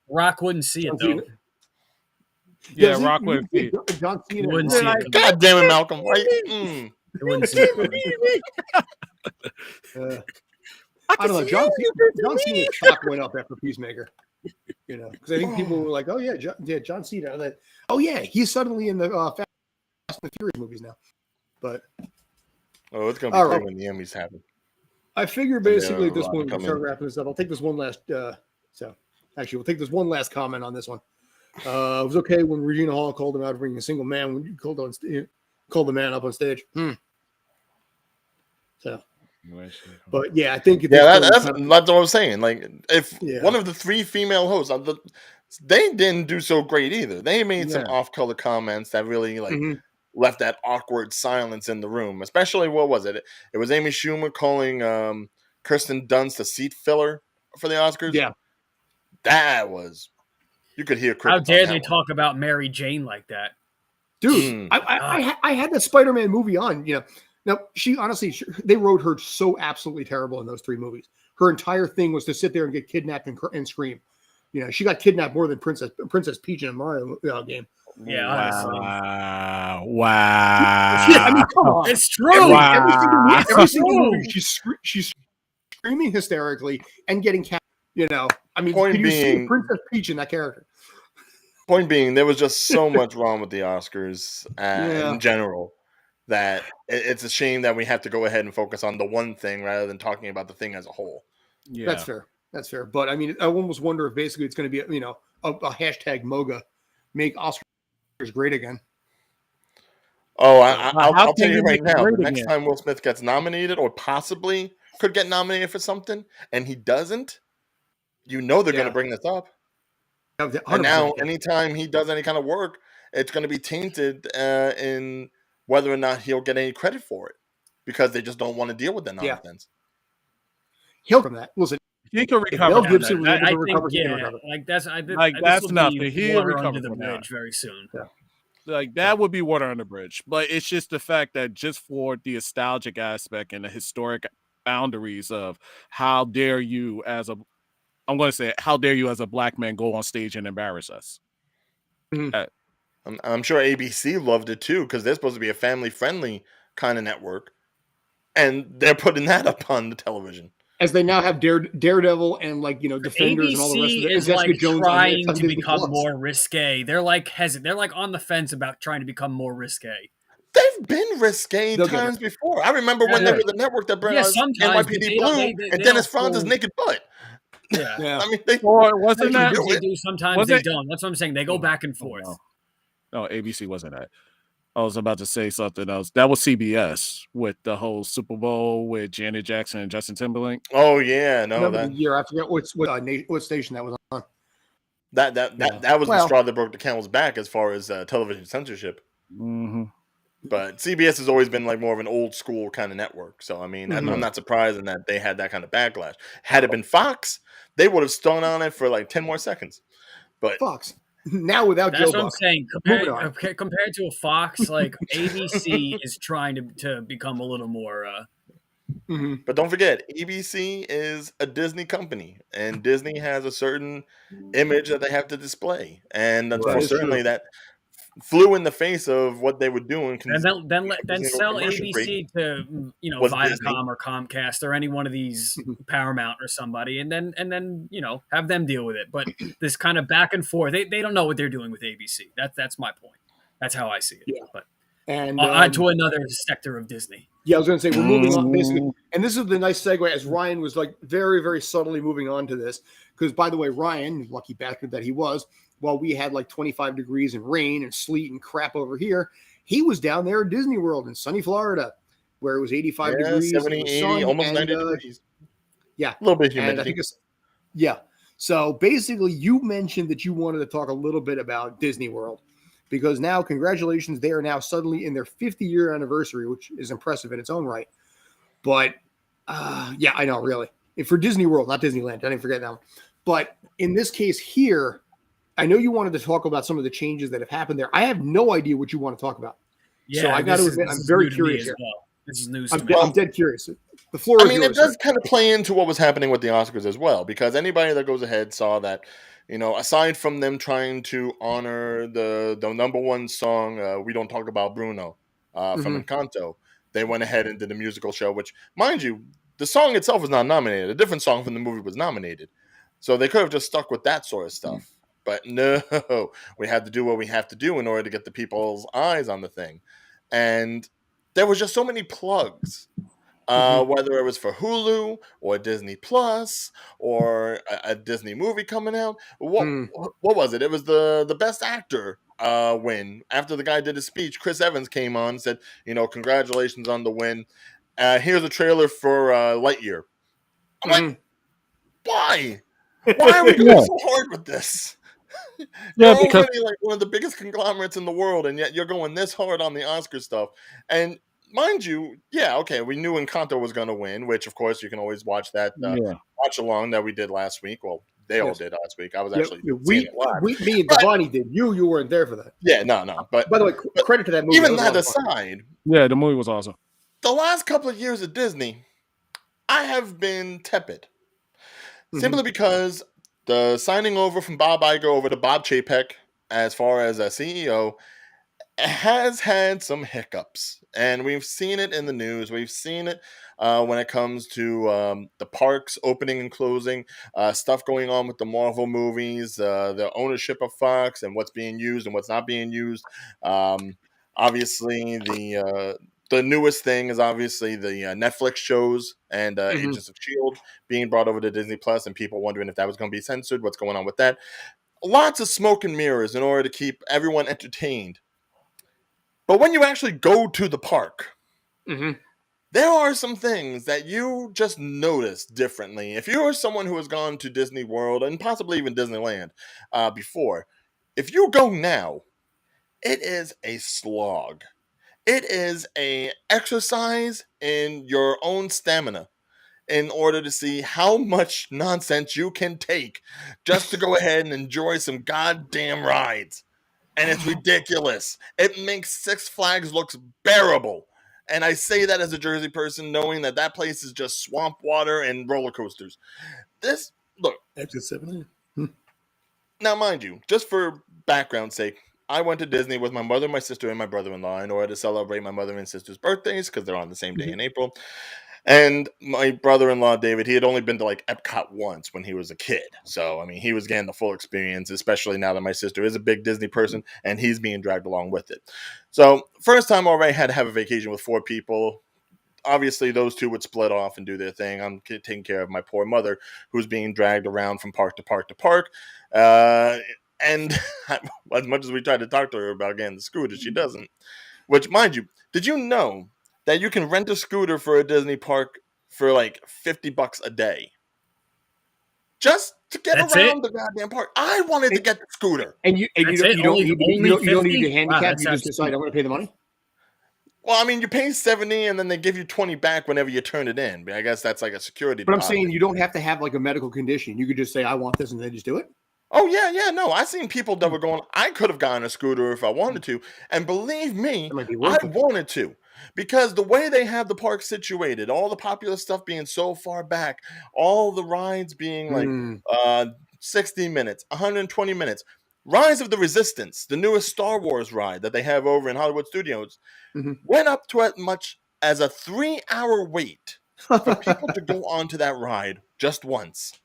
Rock wouldn't see it though. Yeah, Rock wouldn't see it. John Cena wouldn't see it. God damn it, Malcolm! Right? He wouldn't see it. I don't know. John Cena's stock went up after Peacemaker. Because I think people were like, "Oh yeah, John Cena." And then, oh yeah, he's suddenly in the Fast and Furious movies now. But it's gonna be cool when the Emmys happen. I figure basically at this point we'll start wrapping this up. I'll take this one last. We'll take this one last comment on this one. It was okay when Regina Hall called him out for being a single man when you called the man up on stage. So. But yeah, I think that's what I was saying. Like, if one of the three female hosts, they didn't do so great either. They made some off-color comments that really left that awkward silence in the room. Especially, what was it? It was Amy Schumer calling Kirsten Dunst a seat filler for the Oscars. Yeah, that was. You could hear. How dare they talk about Mary Jane like that? Dude, I had that Spider-Man movie on, Now, they wrote her so absolutely terrible in those 3 movies. Her entire thing was to sit there and get kidnapped and scream. She got kidnapped more than Princess Peach in a Mario game. Yeah, Wow. Yeah, I mean, come on. It's true. Every single movie, she's screaming hysterically and getting cat. I mean, Point can you see being- Princess Peach in that character? Point being, there was just so much wrong with the Oscars in general that it's a shame that we have to go ahead and focus on the one thing rather than talking about the thing as a whole. Yeah. That's fair. That's fair. But I mean, I almost wonder if basically it's going to be, a hashtag MOGA, make Oscars great again. Oh, I'll tell you right now, the next again? time Will Smith gets nominated or possibly could get nominated for something and he doesn't, they're going to bring this up. And now anytime he does any kind of work, it's going to be tainted in whether or not he'll get any credit for it because they just don't want to deal with that nonsense. He'll from that. Listen, he can recover. Mel Gibson was able to I recover. think, that's nothing. He'll Water recover under the from that. bridge very soon. Yeah. Like that would be water on the bridge, but it's just the fact that just for the nostalgic aspect and the historic boundaries of how dare you as a black man go on stage and embarrass us. I'm sure ABC loved it too because they're supposed to be a family-friendly kind of network, and they're putting that up on the television. As they now have Daredevil and Defenders ABC and all the rest of it. is Jessica like Jones trying on to Disney become Plus. more risque. They're like They're like on the fence about trying to become more risque. They've been risque times before. I remember when they were the network that brought us NYPD Blue and Dennis Franz's naked butt. Yeah. I mean, wasn't that? They do sometimes they don't. That's what I'm saying. They go back and forth. No, ABC wasn't that. I was about to say something else. That was CBS with the whole Super Bowl with Janet Jackson and Justin Timberlake. Oh yeah, no, that year I forget what station that was on. That was the straw that broke the camel's back as far as television censorship. Mm-hmm. But CBS has always been like more of an old school kind of network. So I mean, I'm not surprised in that they had that kind of backlash. Had it been Fox, they would have stung on it for like 10 more seconds. But Fox. Now without That's Joe what Buck. I'm saying. Compared to a Fox, like ABC is trying to become a little more. But don't forget, ABC is a Disney company, and Disney has a certain image that they have to display, and certainly that flew in the face of what they were doing. And then sell ABC to Viacom or Comcast or any one of these Paramount or somebody, and then have them deal with it. But this kind of back and forth, they don't know what they're doing with ABC. That's my point. That's how I see it. Yeah. But and on to another sector of Disney. Yeah, I was going to say we're moving on basically, and this is the nice segue as Ryan was like very, very subtly moving on to this because, by the way, Ryan, lucky bastard that he was. While we had like 25 degrees and rain and sleet and crap over here, he was down there at Disney World in sunny Florida, where it was 85 degrees, 70, 80, almost 90 degrees. Yeah, a little bit humidity. So basically, you mentioned that you wanted to talk a little bit about Disney World because now, congratulations, they are now suddenly in their 50-year anniversary, which is impressive in its own right. But yeah, I know, really, for Disney World, not Disneyland. I didn't forget that one. But in this case here. I know you wanted to talk about some of the changes that have happened there. I have no idea what you want to talk about. Yeah, so I got to admit, I'm very curious here. Well. This is news to me. I'm dead curious. The floor is yours. It does kind of play into what was happening with the Oscars as well, because anybody that goes ahead saw that, aside from them trying to honor the number one song, We Don't Talk About Bruno from Encanto, they went ahead and did a musical show, which, mind you, the song itself was not nominated. A different song from the movie was nominated. So they could have just stuck with that sort of stuff. But no, we had to do what we have to do in order to get the people's eyes on the thing. And there was just so many plugs, whether it was for Hulu or Disney Plus or a Disney movie coming out. What was it? It was the Best Actor win. After the guy did his speech, Chris Evans came on and said, congratulations on the win. Here's a trailer for Lightyear. I'm like, why? Why are we going so hard with this? You're already like one of the biggest conglomerates in the world, and yet you're going this hard on the Oscar stuff. And mind you, we knew Encanto was going to win, which of course you can always watch that watch along that we did last week. Well, They all Yes. did last week. I was Yeah, actually seeing it live. me and But- Devani did. You weren't there for that. Yeah, no. But By the way, credit to that movie. even was a that lot of fun. aside, Yeah, the movie was awesome. the last couple of years at Disney, I have been tepid. Simply because the signing over from Bob Iger over to Bob Chapek as far as a CEO has had some hiccups. And we've seen it in the news. We've seen it when it comes to the parks opening and closing, stuff going on with the Marvel movies, the ownership of Fox and what's being used and what's not being used. Obviously, the newest thing is obviously the Netflix shows and Agents of S.H.I.E.L.D. being brought over to Disney Plus, and people wondering if that was going to be censored, what's going on with that. Lots of smoke and mirrors in order to keep everyone entertained. But when you actually go to the park, there are some things that you just notice differently. If you are someone who has gone to Disney World and possibly even Disneyland before, if you go now, it is a slog. It is a exercise in your own stamina in order to see how much nonsense you can take just to go ahead and enjoy some goddamn rides. And it's ridiculous. It makes Six Flags look bearable. And I say that as a Jersey person, knowing that that place is just swamp water and roller coasters. Look. Exit 7. Now, mind you, just for background's sake, I went to Disney with my mother, my sister, and my brother-in-law in order to celebrate my mother and sister's birthdays because they're on the same day in April. And my brother-in-law, David, he had only been to like Epcot once when he was a kid. So, I mean, he was getting the full experience, especially now that my sister is a big Disney person and he's being dragged along with it. So, first time already had to have a vacation with 4 people. Obviously, those 2 would split off and do their thing. I'm taking care of my poor mother who's being dragged around from park to park to park. And as much as we try to talk to her about getting the scooter, she doesn't. Which, mind you, did you know that you can rent a scooter for a Disney park for like $50 a day? Just to get around the goddamn park. I wanted to get the scooter. And you don't need to handicap. You just decide I'm going to pay the money. Well, I mean, you pay $70 and then they give you $20 back whenever you turn it in. I guess that's like a security deposit. But I'm saying you don't have to have like a medical condition. You could just say, I want this, and then just do it. Oh, yeah, no. I've seen people that were going, I could have gotten a scooter if I wanted to. And believe me, I wanted to. Because the way they have the park situated, all the popular stuff being so far back, all the rides being like 60 minutes, 120 minutes. Rise of the Resistance, the newest Star Wars ride that they have over in Hollywood Studios, went up to as much as a 3-hour wait for people to go onto that ride just once.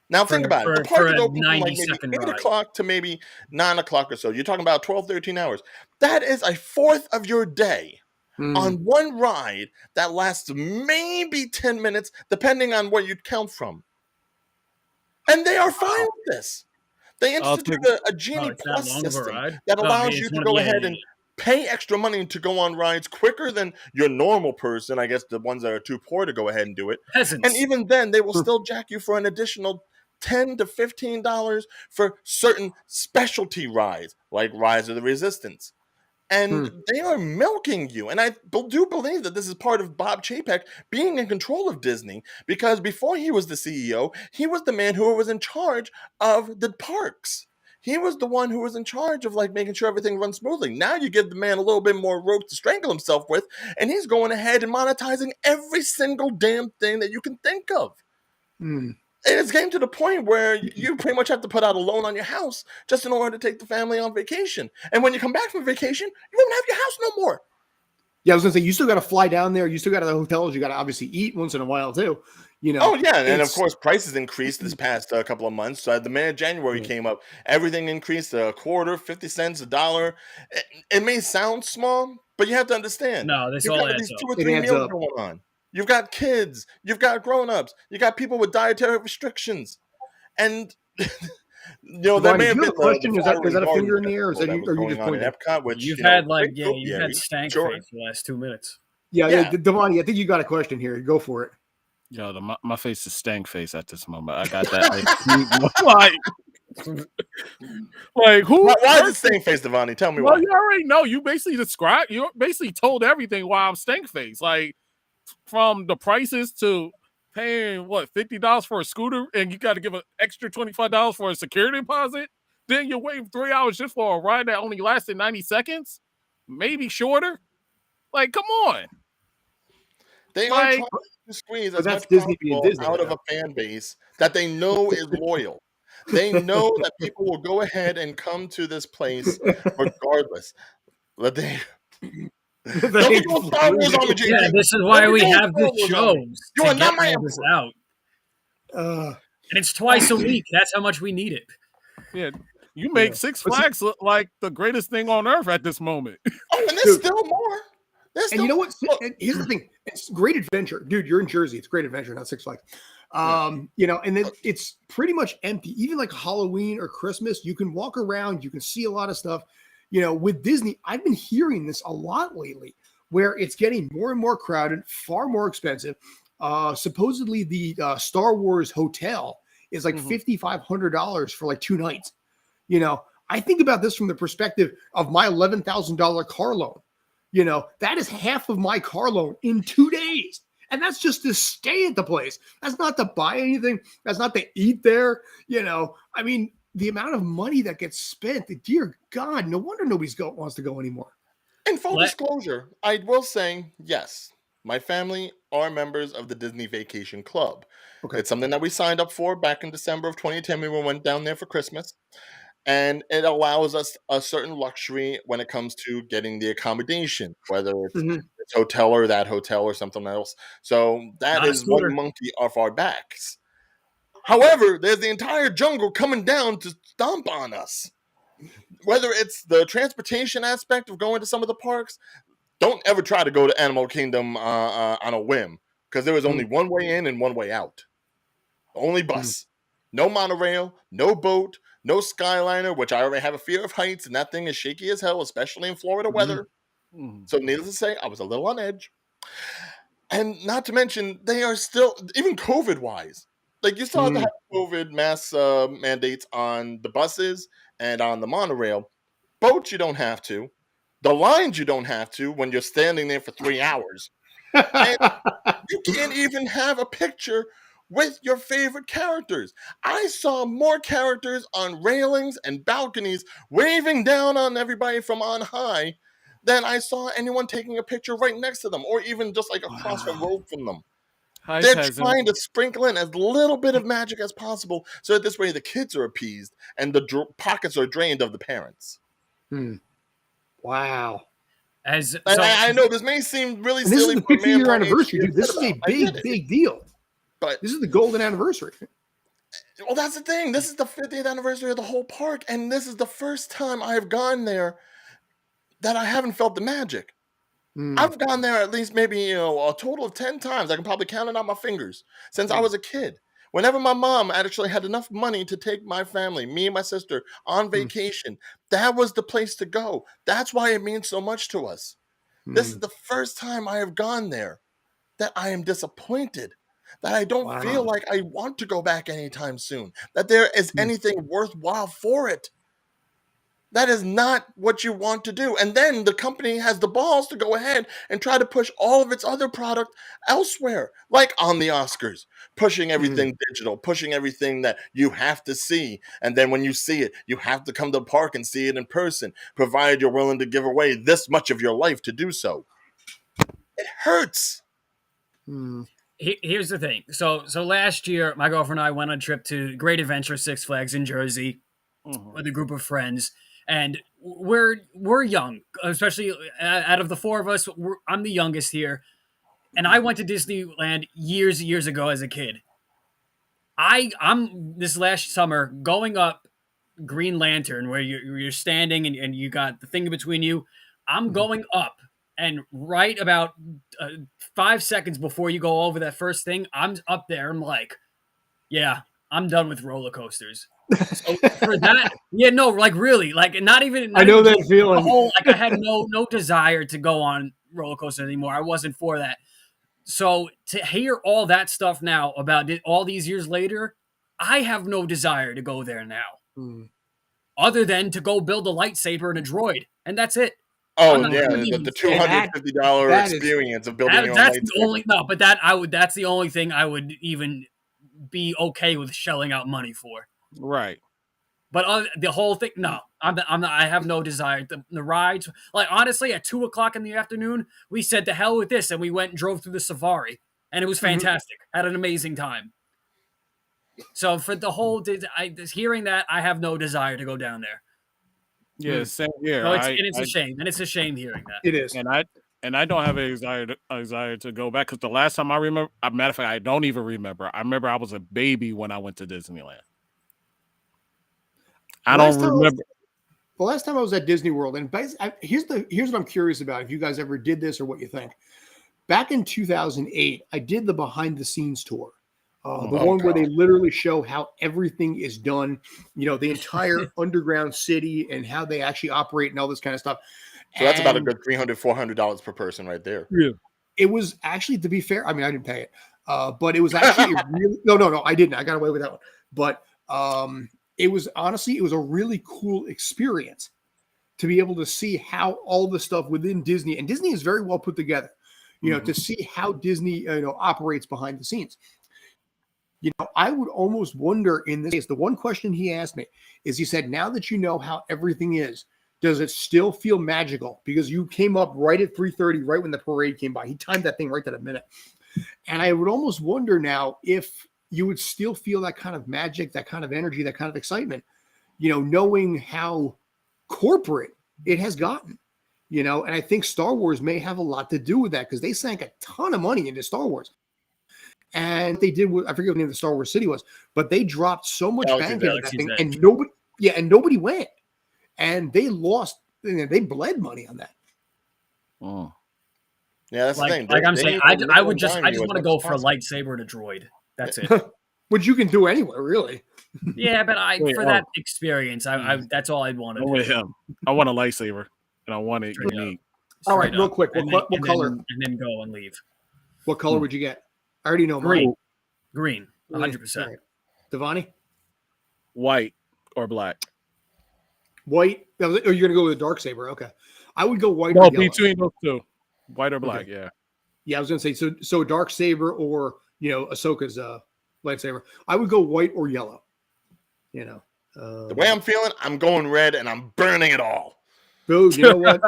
Now think about it. The park is open from like maybe 8 o'clock to maybe 9 o'clock or so. You're talking about 12, 13 hours. That is a fourth of your day on one ride that lasts maybe 10 minutes, depending on what you count from. And they are fine with this. They instituted a Genie Plus system that allows you to go ahead and pay extra money to go on rides quicker than your normal person. I guess the ones that are too poor to go ahead and do it. Peasants. And even then, they will still jack you for an additional $10 to $15 for certain specialty rides, like Rise of the Resistance. And they are milking you. And I do believe that this is part of Bob Chapek being in control of Disney, because before he was the CEO, he was the man who was in charge of the parks. He was the one who was in charge of like making sure everything runs smoothly. Now you give the man a little bit more rope to strangle himself with, and he's going ahead and monetizing every single damn thing that you can think of. And it's getting to the point where you pretty much have to put out a loan on your house just in order to take the family on vacation. And when you come back from vacation, you won't have your house no more. Yeah, I was going to say, you still got to fly down there. You still got to the hotels. You got to obviously eat once in a while too. You know. Oh yeah, and of course prices increased this past couple of months. So the minute January came up, everything increased a quarter, 50 cents, $1. It may sound small, but you have to understand. No, this all adds up. 2 or 3 meals going on. You've got kids, you've got grown-ups, you got people with dietary restrictions, and you know that may have been question. Is that a finger in the air, or are you just pointing at Epcot? Which you've had you've had stank face for the last 2 minutes. Yeah, Devani, I think you got a question here. Go for it. Yo, my face is stank face at this moment. I got that. Like who? Why is it stank face, Devani? Tell me why. Well, you already know. You basically told everything why I'm stank face. Like from the prices to paying what $50 for a scooter, and you got to give an extra $25 for a security deposit. Then you're waiting 3 hours just for a ride that only lasted 90 seconds, maybe shorter. Like, come on. They are Like, trying to squeeze But as that's much Disney being possible Disney, out of though. a fan base that they know is loyal. They know that people will go ahead and come to this place regardless. Let they don't be going Star Wars on me, JP. Yeah, this is why Don't be we going have Star this Wars on show me. You to are get not my all this emperor. out. Uh, And it's twice a week. That's how much we need it. yeah, you make Yeah. Six But see- Flags look like the greatest thing on earth at this moment. Oh, and there's Dude. still more. There's And still you know what? Look, And here's the thing: it's Great Adventure, dude. You're in Jersey. It's Great Adventure, not Six Flags. You know, and then it's pretty much empty. Even like Halloween or Christmas, you can walk around, you can see a lot of stuff. You know, with Disney, I've been hearing this a lot lately, where it's getting more and more crowded, far more expensive. Supposedly, the Star Wars hotel is like Mhm. $5,500 for like 2 nights. You know, I think about this from the perspective of my $11,000 car loan. You know, that is half of my car loan in 2 days. And that's just to stay at the place. That's not to buy anything. That's not to eat there. You know, I mean, the amount of money that gets spent, dear God, no wonder nobody wants to go anymore. in full Let- disclosure, I will say yes. My family are members of the Disney Vacation Club. Okay. It's something that we signed up for back in December of 2010 when we went down there for Christmas. And it allows us a certain luxury when it comes to getting the accommodation, whether it's Mhm. this hotel or that hotel or something else. So that Not a is scooter. one monkey off our backs. However, there's the entire jungle coming down to stomp on us. Whether it's the transportation aspect of going to some of the parks, don't ever try to go to Animal Kingdom on a whim, because there was only one way in and one way out. Only bus. No monorail, no boat, no Skyliner, which I already have a fear of heights, and that thing is shaky as hell, especially in Florida weather. Mhm. So needless to say, I was a little on edge. And not to mention, they are still, even COVID-wise, like you still have to have COVID mask mandates on the buses and on the monorail. Boats, you don't have to. The lines, you don't have to when you're standing there for 3 hours. And you can't even have a picture with your favorite characters. I saw more characters on railings and balconies waving down on everybody from on high than I saw anyone taking a picture right next to them or even just like across the road from them. Hype They're has trying to sprinkle in as little bit of magic as possible so that this way the kids are appeased and the pockets are drained of the parents. Wow. As And so, I know this may seem really And this is silly the for a man 50-year my age to anniversary, be dude. This is upset a about. I get big, it. big deal. But This is the golden anniversary. well, that's the thing. This is the 50th anniversary of the whole park, and this is the first time I have gone there that I haven't felt the magic. I've gone there at least maybe a total of 10 times. I can probably count it on my fingers since I was a kid. Whenever my mom actually had enough money to take my family, me and my sister, on vacation, that was the place to go. That's why it means so much to us. This is the first time I have gone there that I am disappointed, that I don't feel Wow. like I want to go back anytime soon, that there is anything worthwhile for it. That is not what you want to do. And then the company has the balls to go ahead and try to push all of its other product elsewhere, like on the Oscars, pushing everything digital, pushing everything that you have to see. And then when you see it, you have to come to the park and see it in person, provided you're willing to give away this much of your life to do so. It hurts. here's the thing. So last year, my girlfriend and I went on a trip to Great Adventure Six Flags in Jersey with a group of friends, and we're young, especially out of the four of us. I'm the youngest here, and I went to Disneyland years ago as a kid. I'm this last summer going up Green Lantern where you're standing and you got the thing in between you. I'm going up, and right about 5 seconds before you go over that first thing, I'm up there. I'm like, yeah, I'm done with roller coasters. So for that, yeah, no, like really, like not even. Not I know even that feeling. the whole, like I had no desire to go on roller coasters anymore. I wasn't for that. So to hear all that stuff now about it all these years later, I have no desire to go there now, other than to go build a lightsaber and a droid, and that's it. Oh not yeah, gonna the even $250 that is- experience of building your own that's the lightsaber. only no, but that's the only thing I would even be okay with shelling out money for. Right. But the whole thing, no, I'm not. I have no desire. The rides, like honestly, at 2:00 in the afternoon, we said to hell with this, and we went and drove through the safari, and it was fantastic. Had an amazing time. So for the whole, hearing that, I have no desire to go down there. Yeah, same here. So it's a shame, and it's a shame hearing that. It is. And I don't have a desire to go back because the last time I remember, a matter of fact, I don't even remember. I remember I was a baby when I went to Disneyland. I don't remember. The last time I was at Disney World, and here's what I'm curious about. If you guys ever did this or what you think. Back in 2008, I did the behind the scenes tour. The one where they literally show how everything is done, the entire underground city and how they actually operate and all this kind of stuff. So that's about a good $300, $400 per person right there. Yeah. It was actually, to be fair, I mean, I didn't pay it, but it was actually really, no, I didn't. I got away with that one. But it was honestly, it was a really cool experience to be able to see how all the stuff within Disney, and Disney is very well put together, to see how Disney, operates behind the scenes. I would almost wonder in this case, the one question he asked me is, he said, now that you know how everything is, does it still feel magical? Because you came up right at 3:30, right when the parade came by. He timed that thing right to the minute. And I would almost wonder now if you would still feel that kind of magic, that kind of energy, that kind of excitement, knowing how corporate it has gotten, and I think Star Wars may have a lot to do with that because they sank a ton of money into Star Wars. And they did, I forget what the name of the Star Wars city was, but they dropped so much bank into that thing, and nobody went. And they lost, they bled money on that. Oh. Yeah, that's the thing. Like I'm saying, I just want to go for a lightsaber to droid. That's it. Which you can do anywhere, really. Yeah, but that experience, that's all I'd want to do. With him, I want a lightsaber, and I want it unique. All right, real quick, what color? And then go and leave. What color would you get? I already know green. mine. Green, 100%. Right. Devani? White or black? White. Oh, you're going to go with a dark saber. Okay. I would go white No, or yellow. between those two. White or black, yeah. Yeah, I was going to say, so dark saber or, Ahsoka's lightsaber. I would go white or yellow. The way I'm feeling, I'm going red and I'm burning it all. Dude, you know what?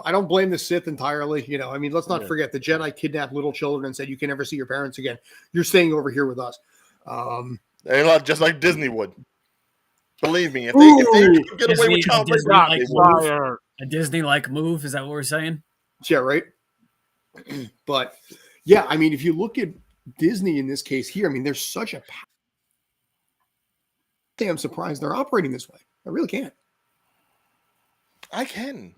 I don't blame the Sith entirely. I mean, let's not forget the Jedi kidnapped little children and said, you can never see your parents again. You're staying over here with us. They're just like Disney would. Believe me, if they could get away with child labor, a Disney-like move, is that what we're saying? Yeah, right. But yeah, I mean, if you look at Disney in this case here, I mean, there's such a. I'm surprised they're operating this way. I really can't. I can,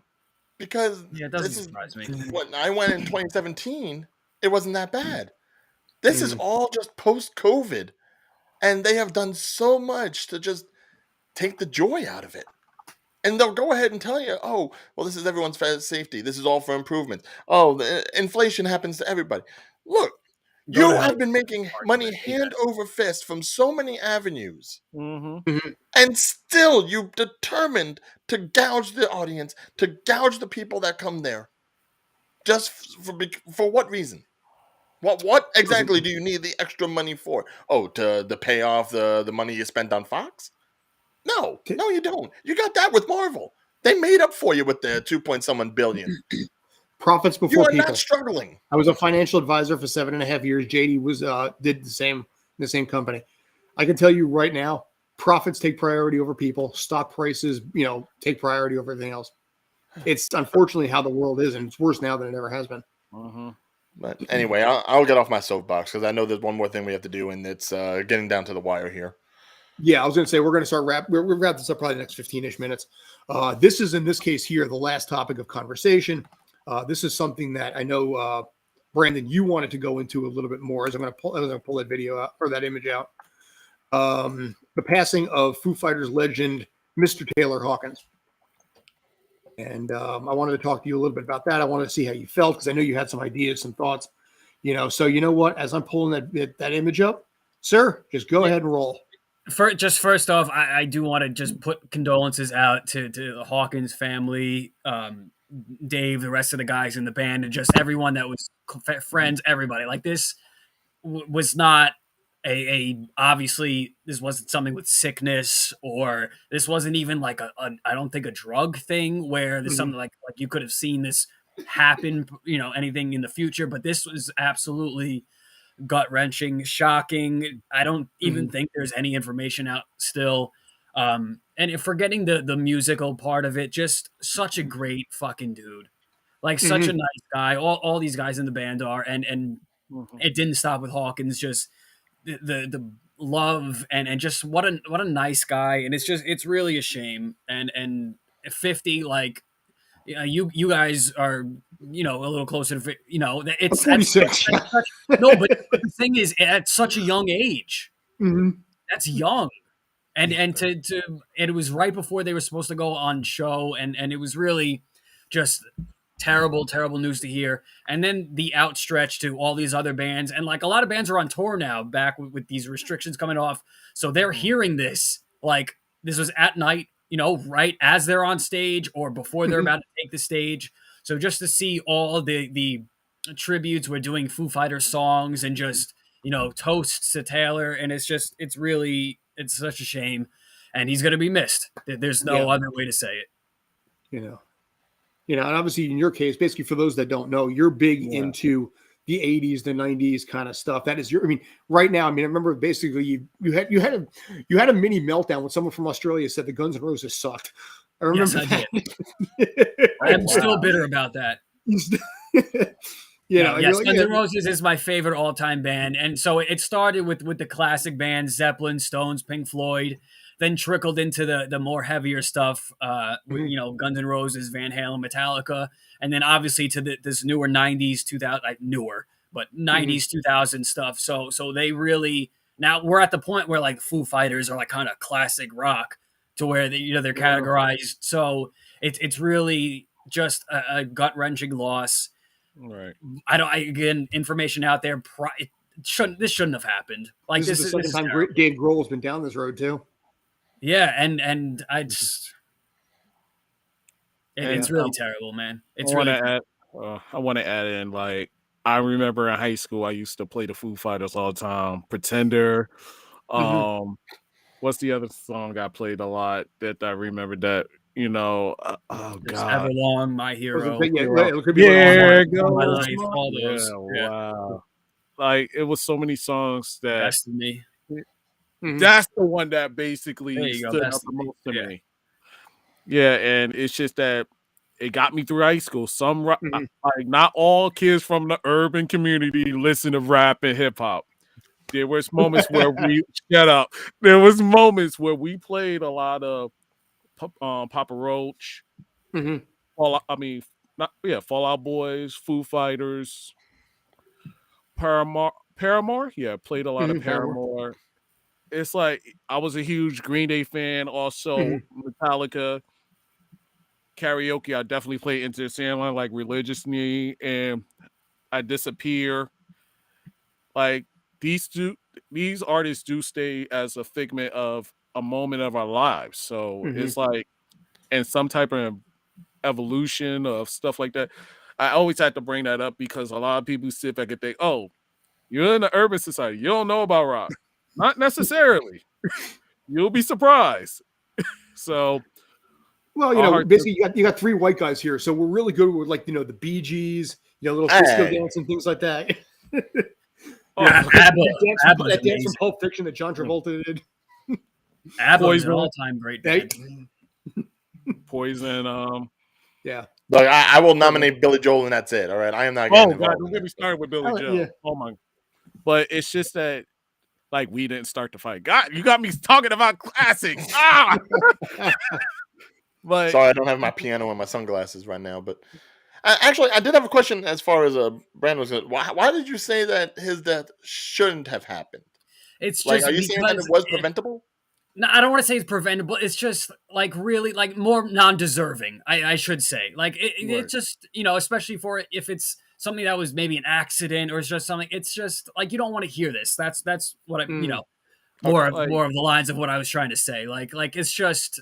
because it doesn't surprise me. When I went in 2017, it wasn't that bad. This is all just post-COVID, and they have done so much to just take the joy out of it. And they'll go ahead and tell you, oh, well, this is everyone's safety. This is all for improvement. Oh, the inflation happens to everybody. Look, you have been making money hand over fist from so many avenues. And still you determined to gouge the audience, to gouge the people that come there. Just for what reason? What exactly do you need the extra money for? Oh, to pay off the money you spent on Fox? No, you don't. You got that with Marvel. They made up for you with their 2-point-something billion. Profits before you are people. Not struggling. I was a financial advisor for 7.5 years. JD was did the same company. I can tell you right now, profits take priority over people. Stock prices, take priority over everything else. It's unfortunately how the world is, and it's worse now than it ever has been. But anyway, I'll get off my soapbox because I know there's one more thing we have to do, and it's getting down to the wire here. Yeah, I was going to say we're going to start we'll wrap this up probably the next 15-ish minutes. This is, in this case here, the last topic of conversation. This is something that I know, Brandon, you wanted to go into a little bit more. As I'm going to pull that video out or that image out. The passing of Foo Fighters legend Mr. Taylor Hawkins, and I wanted to talk to you a little bit about that. I wanted to see how you felt because I know you had some ideas, some thoughts. So you know what? As I'm pulling that image up, sir, just go ahead and roll. First off, I do want to just put condolences out to the Hawkins family, Dave, the rest of the guys in the band, and just everyone that was friends, everybody. Like this was not a obviously this wasn't something with sickness, or this wasn't even like a I don't think a drug thing where there's something like you could have seen this happen, anything in the future, but this was absolutely gut wrenching, shocking. I don't even think there's any information out still. And forgetting the musical part of it, just such a great fucking dude, like such a nice guy. All these guys in the band are, and it didn't stop with Hawkins. Just the love and just what a nice guy. And it's really a shame. And 50, like you guys are a little closer to it's 46. no, but the thing is, at such a young age, that's young. And it was right before they were supposed to go on show, and it was really just terrible news to hear. And then the outstretch to all these other bands, and like a lot of bands are on tour now, back with these restrictions coming off, so they're hearing this like this was at night, right as they're on stage or before they're about to take the stage. So just to see all the tributes, we're doing Foo Fighters songs and just toasts to Taylor, and it's such a shame, and he's gonna be missed. There's no other way to say it. And obviously in your case, basically for those that don't know, you're big into the 80s, the 90s kind of stuff. That is right now, I remember basically you had a mini meltdown when someone from Australia said the Guns N' Roses sucked. I remember that. I'm still bitter about that. Guns N' Roses is my favorite all-time band, and so it started with the classic bands, Zeppelin, Stones, Pink Floyd, then trickled into the more heavier stuff, Guns N' Roses, Van Halen, Metallica, and then obviously to this newer 90s, 2000, but 90s, 2000 stuff. So they really, now we're at the point where like Foo Fighters are like kind of classic rock, to where they're categorized. So it's really just a gut-wrenching loss. Right. Mm-hmm. Information out there. This shouldn't have happened. Like this is the second time Dave Grohl has been down this road too. Yeah, and I just it's really terrible, man. It's I want to add in, like, I remember in high school I used to play the Foo Fighters all the time. Pretender. What's the other song I played a lot that I remember that? Oh God, Everlong, My Hero. All those. Wow. Like, it was so many songs that Destiny. That's the one that basically stood out the most to me. Yeah, and it's just that it got me through high school. Like, not all kids from the urban community listen to rap and hip hop. There was moments where we shut up. There was moments where we played a lot of Papa Roach. Fall Out Boys, Foo Fighters, Paramore. Yeah, played a lot of Paramore. It's like I was a huge Green Day fan, also Metallica. Karaoke, I definitely played Into the Sandline, like religiously, and I Disappear. Like, these artists do stay as a figment of a moment of our lives. So it's like, and some type of evolution of stuff like that. I always had to bring that up because a lot of people sit back and think, oh, you're in the urban society, you don't know about rock. Not necessarily. You'll be surprised. So, well, basically you got three white guys here, so we're really good with, like, the Bee Gees, little disco dance and things like that. That dance from Pulp Fiction that John Travolta did. ABBA is an all-time great band. Poison. Yeah. Look, I will nominate Billy Joel, and that's it. All right, I am not getting involved. Don't get me started with Billy Joel. Yeah. Oh my! But it's just that, like, we didn't start the fight. God, you got me talking about classics. But sorry, I don't have my piano and my sunglasses right now. But actually, I did have a question as far as Brandon was concerned. Why did you say that his death shouldn't have happened? It's like, just, are you saying that it was preventable? No, I don't want to say it's preventable. It's just like really like more non-deserving. I should say, like it just, especially for if it's something that was maybe an accident or it's just something. It's just like you don't want to hear this. That's what I more Like, of the lines of what I was trying to say. Like it's just,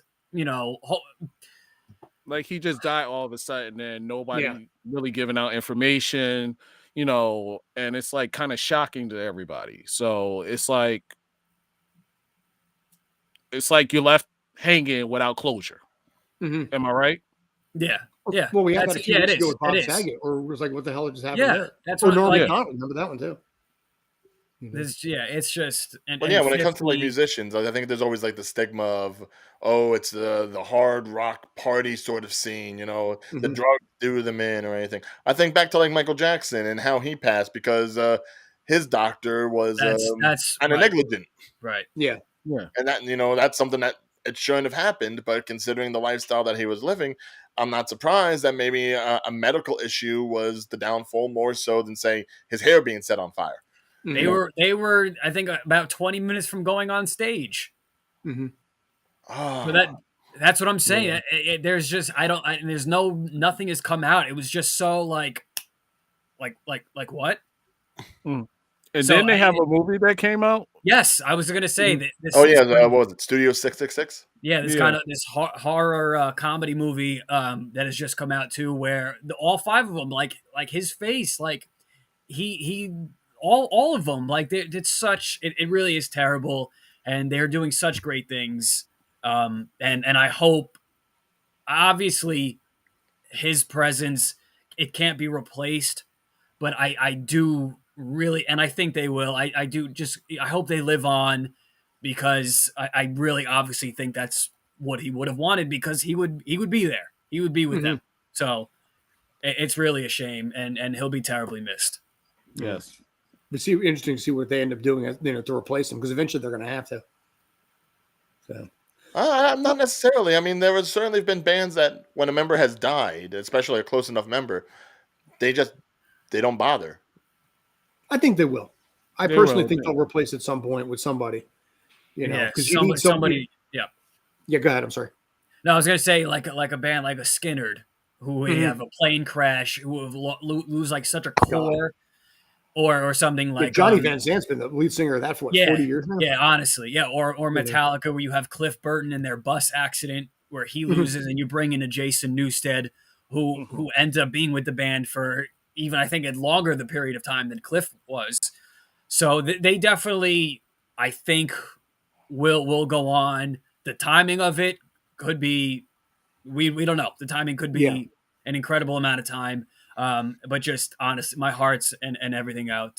like he just died all of a sudden and nobody Yeah. really giving out information, and it's like kind of shocking to everybody. So it's like you're left hanging without closure. Mhm. Am I right? yeah, yeah. Well, we had that a few It weeks ago is. with Bob It is. Saget, or it was like, what the hell just happened Yeah, there? that's Or what Norm like Yeah. Macdonald, remember that one too? it's just But yeah, when it comes to like 50 musicians, I think there's always like the stigma of, oh, it's the hard rock party sort of scene, the Mhm. drugs do them in or anything. I think back to like Michael Jackson and how he passed because his doctor was that's kind of right. negligent, Right. Yeah. Yeah. and that that's something that it shouldn't have happened. But considering the lifestyle that he was living, I'm not surprised that maybe a medical issue was the downfall more so than say his hair being set on fire. Mhm. They were I think about 20 minutes from going on stage. Mhm. So Ah, that's what I'm saying. Yeah. There's just there's nothing has come out. It was just so like what? Mm. And So then they have a movie that came out. yes, I was gonna say Mhm. that oh this yeah, kind of, what was it? Studio 666. yeah, this Yeah. kind of this horror comedy movie that has just come out too, where all five of them, like his face, like he all of them, like it's such it really is terrible, and they're doing such great things. And I hope, obviously, his presence, it can't be replaced, but I do really, and I think they will. I do just, I hope they live on, because I really obviously think that's what he would have wanted, because he would be there. He would be with Mhm. them. So it's really a shame, and he'll be terribly missed. Yes. But see, interesting to see what they end up doing, to replace them, because eventually they're going to have to. So, Not necessarily. I mean, there has certainly been bands that when a member has died, especially a close enough member, they just they don't bother. I think they will. I They personally will. think they'll replace at some point with somebody. Yeah, Because you need somebody. Yeah. Yeah, go ahead. I'm sorry. No, I was gonna say like a band like a Skinnerd, who we Mhm. have a plane crash, who have lose like such a God. core, or something Yeah, like Johnny Van Zant's been the lead singer of that for what, yeah, 40 years now? yeah, honestly, yeah, or Yeah. Metallica, where you have Cliff Burton in their bus accident where he Mhm. loses, and you bring in a Jason Newsted, who Mhm. ends up being with the band for even, I think, a longer the period of time than Cliff was. So they definitely, I think, will go on. The timing of it could be, we don't know. The timing could Yeah. be an incredible amount of time. But just honest, my heart's and everything out,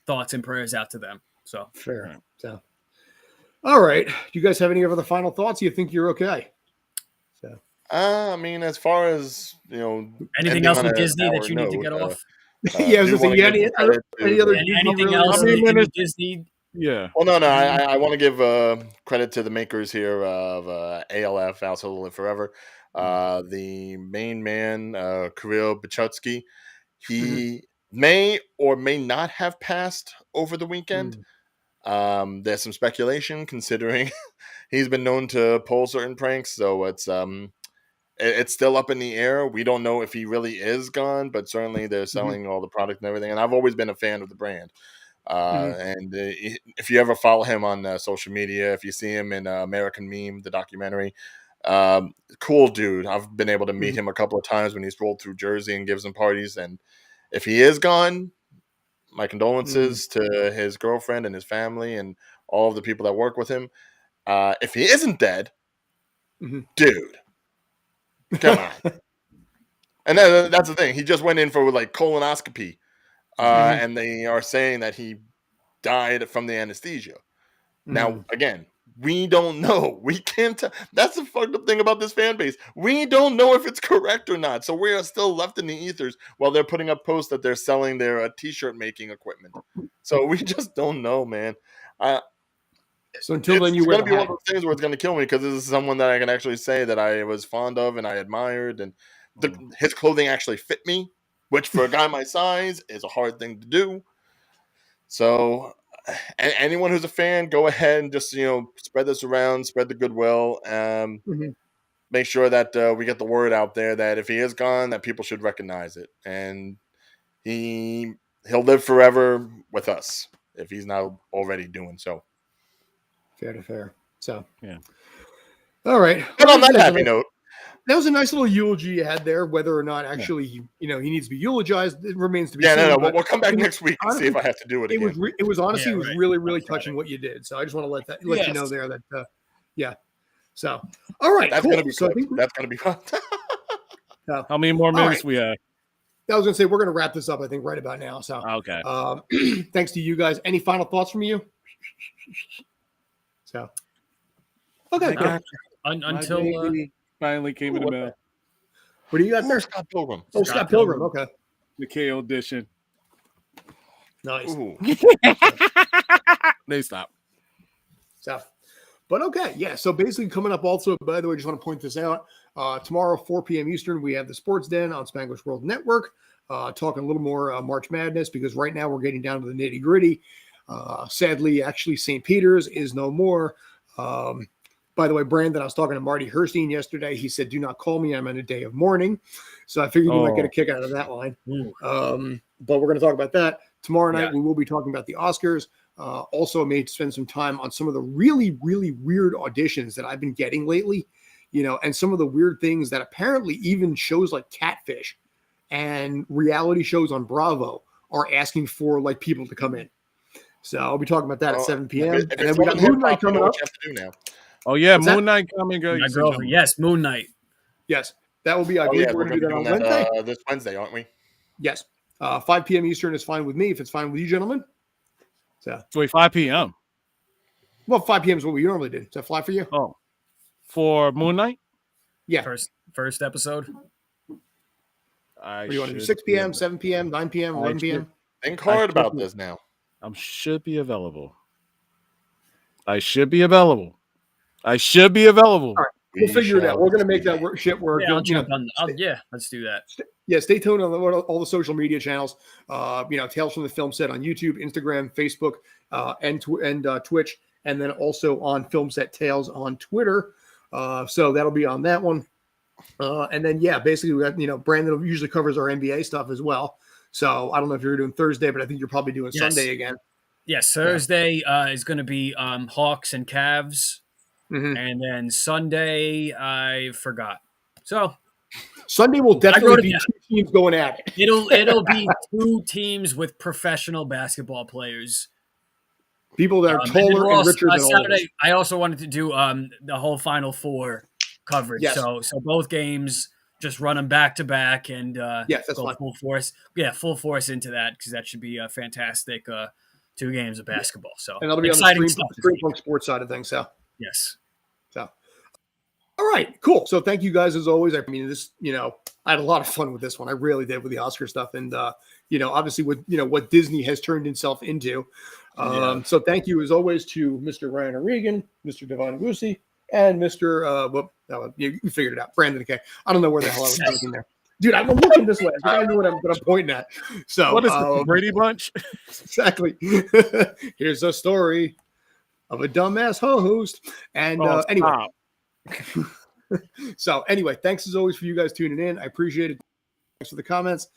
thoughts and prayers out to them. So Fair. Right. So, all right. Do you guys have any other final thoughts? You think you're okay? So, I mean, as far as anything ending else on with a Disney that sour you need to note, get off? yeah, I was do going to say, wanna yeah, give some credit to any other the- Disney Anything related else I mean, in man, the it's- Disney? Yeah. Well, no, I want to give credit to the makers here of ALF, Alice Will Live Forever. The main man, Kirill Bichutsky, he may or may not have passed over the weekend. There's some speculation considering he's been known to pull certain pranks, so it's still up in the air. We don't know if he really is gone, but certainly they're selling all the product and everything. And I've always been a fan of the brand. And if you ever follow him on social media, if you see him in American Meme, the documentary, cool dude. I've been able to meet him a couple of times when he's rolled through Jersey and gives them parties. And if he is gone, my condolences to his girlfriend and his family and all of the people that work with him. If he isn't dead, dude, come on. And that's the thing. He just went in for like colonoscopy, and they are saying that he died from the anesthesia. Now, again, we don't know. We can't tell. That's the fucked up thing about this fan base. We don't know if it's correct or not. So we are still left in the ethers while they're putting up posts that they're selling their t-shirt making equipment. So we just don't know, man. So until then, you it's wear going to the be one hat. of those things where it's going to kill me because this is someone that I can actually say that I was fond of and I admired, and his clothing actually fit me, which for a guy my size is a hard thing to do. So anyone who's a fan, go ahead and just spread this around, spread the goodwill. Make sure that we get the word out there that if he is gone, that people should recognize it, and he'll live forever with us if he's not already doing so. Fair to fair. So Yeah. All right. But on that happy note, that was a nice little eulogy you had there. Whether or not actually he needs to be eulogized, it remains to be seen. no. but We'll come back next week and honestly, see if I have to do it it again. was it was honestly Yeah, it was right. really On Friday. touching what you did. So I just want to let you know Yes. there that yeah. So all right, That's cool. gonna be So I fun. think That's gonna be fun. How many more minutes right. we have? I was gonna say we're gonna wrap this up. I think right about now. So Okay. thanks to you guys. Any final thoughts from you? So okay, cool. Until My baby finally came in the mail. What do you got there? Scott Pilgrim. Oh, Scott Pilgrim. Okay, The KO edition. nice. Ooh. They stopped. So, but okay, yeah. So basically, coming up also, by the way, just want to point this out. Tomorrow, 4 p.m. Eastern, we have the Sports Den on Spanglish World Network, talking a little more March Madness because right now we're getting down to the nitty gritty. Sadly, actually, St. Peter's is no more. By the way, Brandon, I was talking to Marty Herstein yesterday. He said, "Do not call me. I'm in a day of mourning." So I figured you might get a kick out of that line. Ooh. But we're going to talk about that tomorrow night. Yeah. We will be talking about the Oscars. Also, may spend some time on some of the really, really weird auditions that I've been getting lately, and some of the weird things that apparently even shows like Catfish and reality shows on Bravo are asking for like people to come in. So I'll be talking about that at 7 p.m. If And it's then we got Love and Moon Knight Hip Hop, you know coming up. what you have to do now. Oh yeah, What's that? Moon Knight coming. My ladies and girlfriend. gentlemen. Yes, Moon Knight. Yes, that will be. I Oh believe yeah, we're we're going to do gonna that be on doing Wednesday. that this Wednesday, aren't we? Yes, 5 p.m. Eastern is fine with me if it's fine with you, gentlemen. So, Wait, 5 p.m. well, 5 p.m. is what we normally do. Does that fly for you? Oh, for Moon Knight. Yeah. First episode. I What do you want to do? should 6 p.m., be- 7 p.m., 9 p.m., 11 p.m.? Think hard I about think- this now. should be available. I should be available. I should be available. All right. We'll figure it out. shall We're going to make see. that shit work. Yeah, I'll jump on. Yeah, let's do that. Yeah, stay tuned on all the social media channels. Tales from the Film Set on YouTube, Instagram, Facebook, and Twitch, and then also on Film Set Tales on Twitter. So that'll be on that one. And then basically we got Brandon usually covers our NBA stuff as well. So I don't know if you're doing Thursday, but I think you're probably doing Yes. Sunday again. Yes, Thursday is going to be Hawks and Cavs, Mhm. and then Sunday I forgot. So Sunday will wrote definitely it be down. 2 teams going at it. it'll be 2 teams with professional basketball players. People that are And then taller we're and also- richer than all of us. Saturday, I also wanted to do the whole Final Four coverage. Yes. So both games, just run them back to back and Yes, that's go fine. full force. Yeah, full force into that because that should be a fantastic 2 games of basketball. So And that'll be exciting on the stuff. Stream Punk Sports side of things. So. Yes. All right, cool. So thank you guys as always. I mean, this, I had a lot of fun with this one. I really did with the Oscar stuff. And, obviously with, what Disney has turned itself into. So thank you as always to Mr. Ryan O'Regan, Mr. Devon Goosey, and Mr. You figured it out. Brandon K. I don't know where the hell I was thinking there. Dude, I'm looking this way. I think I know what I'm pointing at. So What is the Brady Bunch? exactly. Here's a story of a dumbass host. And anyway. Stop. So anyway, thanks as always for you guys tuning in. I appreciate it. Thanks for the comments.